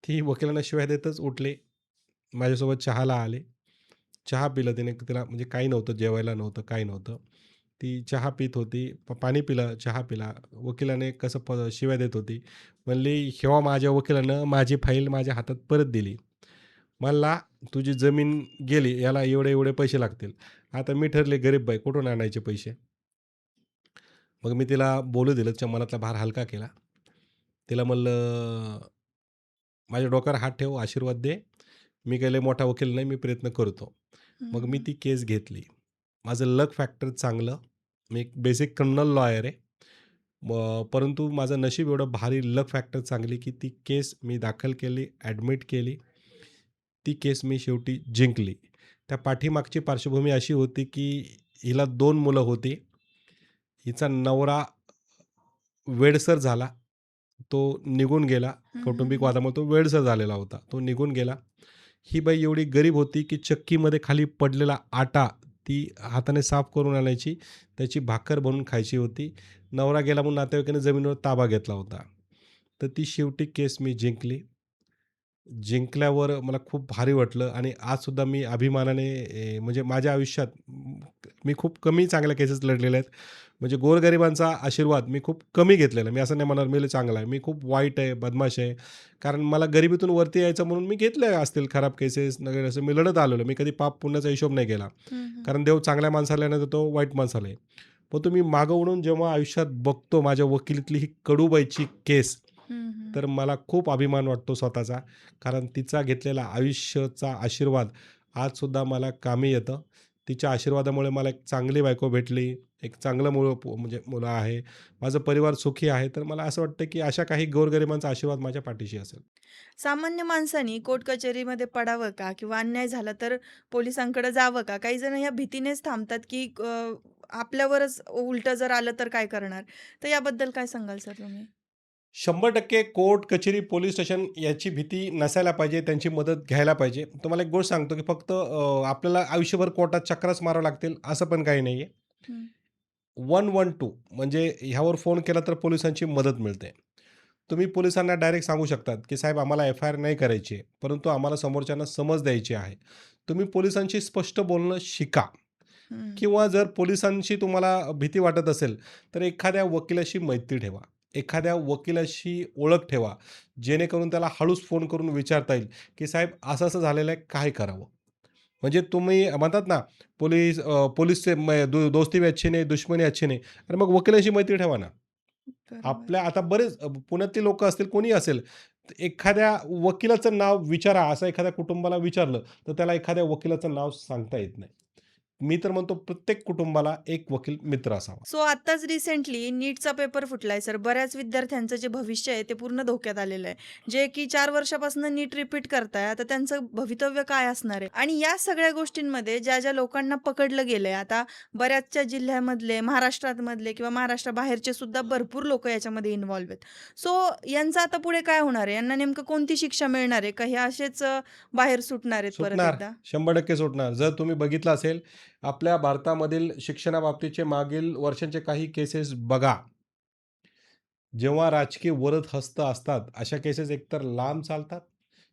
ती वकिलांना शिव्या देतच उठली. माझ्यासोबत चहाला आले. चहा पिलं तिने. तिला म्हणजे काही नव्हतं, जेवायला नव्हतं, काही नव्हतं. ती चहा पीत होती. पाणी पिलं, चहा पिला. वकिलाने कसं शिव्या देत होती. म्हणली, "हेव्हा माझ्या वकिलानं माझी फाईल माझ्या हातात परत दिली. म्हणला, तुझी जमीन गेली, याला एवढे-एवढे पैसे लागतील. आता मी ठरले गरीब बाई, कुठून आणायचे पैसे?" मग मी तिला बोलू दिलं. तिच्या मनातला भार हलका केला. तिला म्हणलं, "माझ्या डोक्यावर हात ठेव, आशीर्वाद दे. मी काही लय मोठा वकील नाही, मी प्रयत्न करतो." हं, मग मी हं. ती केस घेतली. माझं लक फॅक्टर चांगलं. मी एक बेसिक क्रिमिनल लॉयर आहे. परंतु माझं नशीब एवढं भारी, लक फॅक्टर चांगली, की ती केस मी दाखल केली, ॲडमिट केली. ती केस मी शेवटी जिंकली. त्या पाठीमागची पार्श्वभूमी अशी होती, की हिला 2 मुलं होती. हिचा नवरा वेडसर झाला. तो निघून गेला. हं, हं, कौटुंबिक हं. वादामुळे तो वेडसर झालेला होता. तो निघून गेला. ही बाई एवढी गरीब होती, की चक्कीमध्ये खाली पडलेला आटा ती हाताने साफ करून आणायची. त्याची भाकर बनवून खायची होती. नवरा गेला म्हणून नातेवाईकांनी जमिनीवर ताबा घेतला होता. तर ती शेवटी केस मी जिंकली. जिंकल्यावर मला खूप भारी वाटलं आणि आजसुद्धा मी अभिमानाने म्हणजे माझ्या आयुष्यात मी खूप कमी चांगल्या केसेस लढलेल्या आहेत. म्हणजे गोरगरिबांचा आशीर्वाद मी खूप कमी घेतलेला आहे. मी असं नाही म्हणणार मी लय चांगला आहे. मी खूप वाईट आहे, बदमाश आहे. कारण मला गरिबीतून वरती यायचं म्हणून मी घेतले असतील खराब केसेस वगैरे असं मी लढत आलेलो. मी कधी पाप पुण्याचा हिशोब नाही केला. हं, हं. कारण देव चांगल्या माणसाला नाही देतो, वाईट माणसालाही. पण तुम्ही मागं वळून जेव्हा आयुष्यात बघतो माझ्या वकिलीतली ही कडूबाईची केस, हं, हं. तर मला खूप अभिमान वाटतो स्वतःचा. कारण तिचा घेतलेला आयुष्याचा आशीर्वाद आजसुद्धा मला कामी येतं. तिच्या आशीर्वादामुळे मला एक चांगली बायको भेटली, एक चांगलं म्हणजे मुलं आहे. माझं परिवार सुखी आहे. तर मला असं वाटतं, की अशा काही गोरगरिबांचा आशीर्वाद माझ्या पाठीशी असेल. सामान्य माणसाने कोर्ट कचेरीमध्ये पडावं का? किंवा अन्याय झाला तर पोलिसांकडे जावं का? काही जण या भीतीनेच थांबतात, की आपल्यावरच उलटं जर आलं तर काय करणार? तर याबद्दल काय सांगाल सर तुम्ही? 100% कोर्ट, कचेरी, पोलीस स्टेशन याची भीती नसायला पाहिजे. त्यांची मदत घ्यायला पाहिजे. तुम्हाला एक गोष्ट सांगतो, की फक्त आपल्याला आयुष्यभर कोर्टात चक्राच माराव्या लागतील असं पण काही नाहीये. हं. 112 म्हणजे ह्यावर फोन केला तर पोलिसांची मदत मिळते. तुम्ही पोलिसांना डायरेक्ट सांगू शकतात, की साहेब आम्हाला एफ-आय-आर नाही करायची आहे, परंतु आम्हाला समोरच्यांना समज द्यायची आहे. तुम्ही पोलिसांशी स्पष्ट बोलणं शिका हं. किंवा जर पोलिसांशी तुम्हाला भीती वाटत असेल, तर एखाद्या वकिलाशी मैत्री ठेवा. एखाद्या वकिलाशी ओळख ठेवा. जेणेकरून त्याला हळूच फोन करून विचारता येईल, की साहेब असं-असं झालेलं आहे, काय करावं? म्हणजे तुम्ही म्हणतात ना, पोलीस से दोस्ती भी अच्छी नहीं, दुश्मनी अच्छी नहीं. अरे मग वकिलांशी मैत्री ठेवा ना. बरोबर. आपल्या आता बरेच पुण्यातली लोकं असतील, कोणीही असेल, तर एखाद्या वकिलाचं नाव विचारा, असं एखाद्या कुटुंबाला विचारलं, तर त्याला एखाद्या वकिलाचं नाव सांगता येत नाही. मी तर म्हणतो प्रत्येक कुटुंबाला एक वकील मित्र असावा. सो आत्ताच रिसेंटली नीटचा पेपर फुटलाय सर. बऱ्याच विद्यार्थ्यांचं जे भविष्य आहे ते पूर्ण धोक्यात आलेलं आहे. जे की 4 वर्षापासून नीट रिपीट करताय. आता त्यांचं भवितव्य काय असणार आहे? आणि या सगळ्या गोष्टींमध्ये ज्या लोकांना पकडलं गेलंय, आता बऱ्याचशा जिल्ह्यामधले, महाराष्ट्रामधले किंवा महाराष्ट्राबाहेरचे सुद्धा भरपूर लोकं याच्यामध्ये इन्व्हॉल्व आहेत. सो यांचं आता पुढे काय होणार आहे? यांना नेमकं कोणती शिक्षा मिळणार आहे? का हे असेच बाहेर सुटणार आहेत परत सुटणार, एकदा? 100% सुटणार. जर तुम्ही बघितलं असेल, आपल्या भारतामधील शिक्षणाबाबतीचे मागील वर्षांचे काही केसेस बघा. जेव्हा राजकीय वरद हस्त असतात, अशा केसेस एकतर लांब चालतात,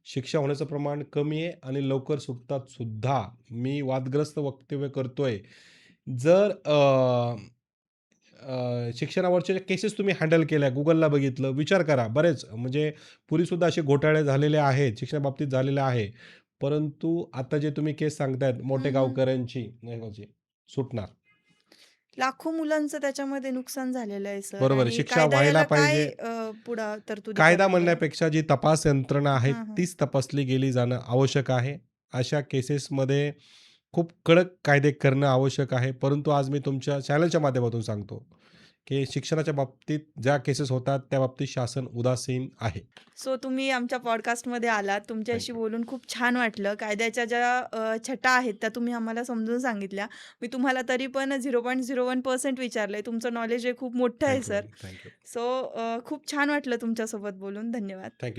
शिक्षा होण्याचं प्रमाण कमी आहे आणि लवकर सुटतात सुद्धा. मी वादग्रस्त वक्तव्य करतोय. जर शिक्षणावरच्या केसेस तुम्ही हँडल केल्या, Googleला बघितलं, विचार करा. बरेच म्हणजे पूर्वीसुद्धा असे घोटाळे झालेले आहेत, शिक्षणाबाबतीत झालेले आहे. परंतु आता जे तुम्ही केस सांगतायत मोठे हं, हं. गावकऱ्यांची, नाही का जी, सुटणार. लाखो मुलांचं त्याच्यामध्ये नुकसान झालेलं आहे सर बरोबर आहे. आणि शिक्षा कायदा व्हायला याला काय पाहिजे. पुढं तरतुदी कायदा करणार आहे? म्हणण्यापेक्षा जी तपास यंत्रणा आहे, हां, हां. तीच तपासली गेली जाणं आवश्यक आहे. अशा केसेसमध्ये खूप कडक कायदे करणं आवश्यक आहे. परंतु आज मी तुमच्या चॅनलच्या माध्यमातून सांगतो, की शिक्षणाच्या बाबतीत ज्या केसेस होतात, त्या बाबतीत शासन उदासीन आहे. सो तुम्ही आमच्या पॉडकास्टमध्ये आलात. तुमच्याशी थँक बोलून खूप छान वाटलं. कायद्याच्या ज्या छटा आहेत त्या तुम्ही आम्हाला समजून सांगितल्या. मी तुम्हाला तरी पण 0.01% विचारलंय. तुमचं नॉलेज हे खूप मोठं आहे thank you sir. Ma'am. Thank you. So खूप छान वाटलं तुमच्यासोबत बोलून. धन्यवाद. Thank you.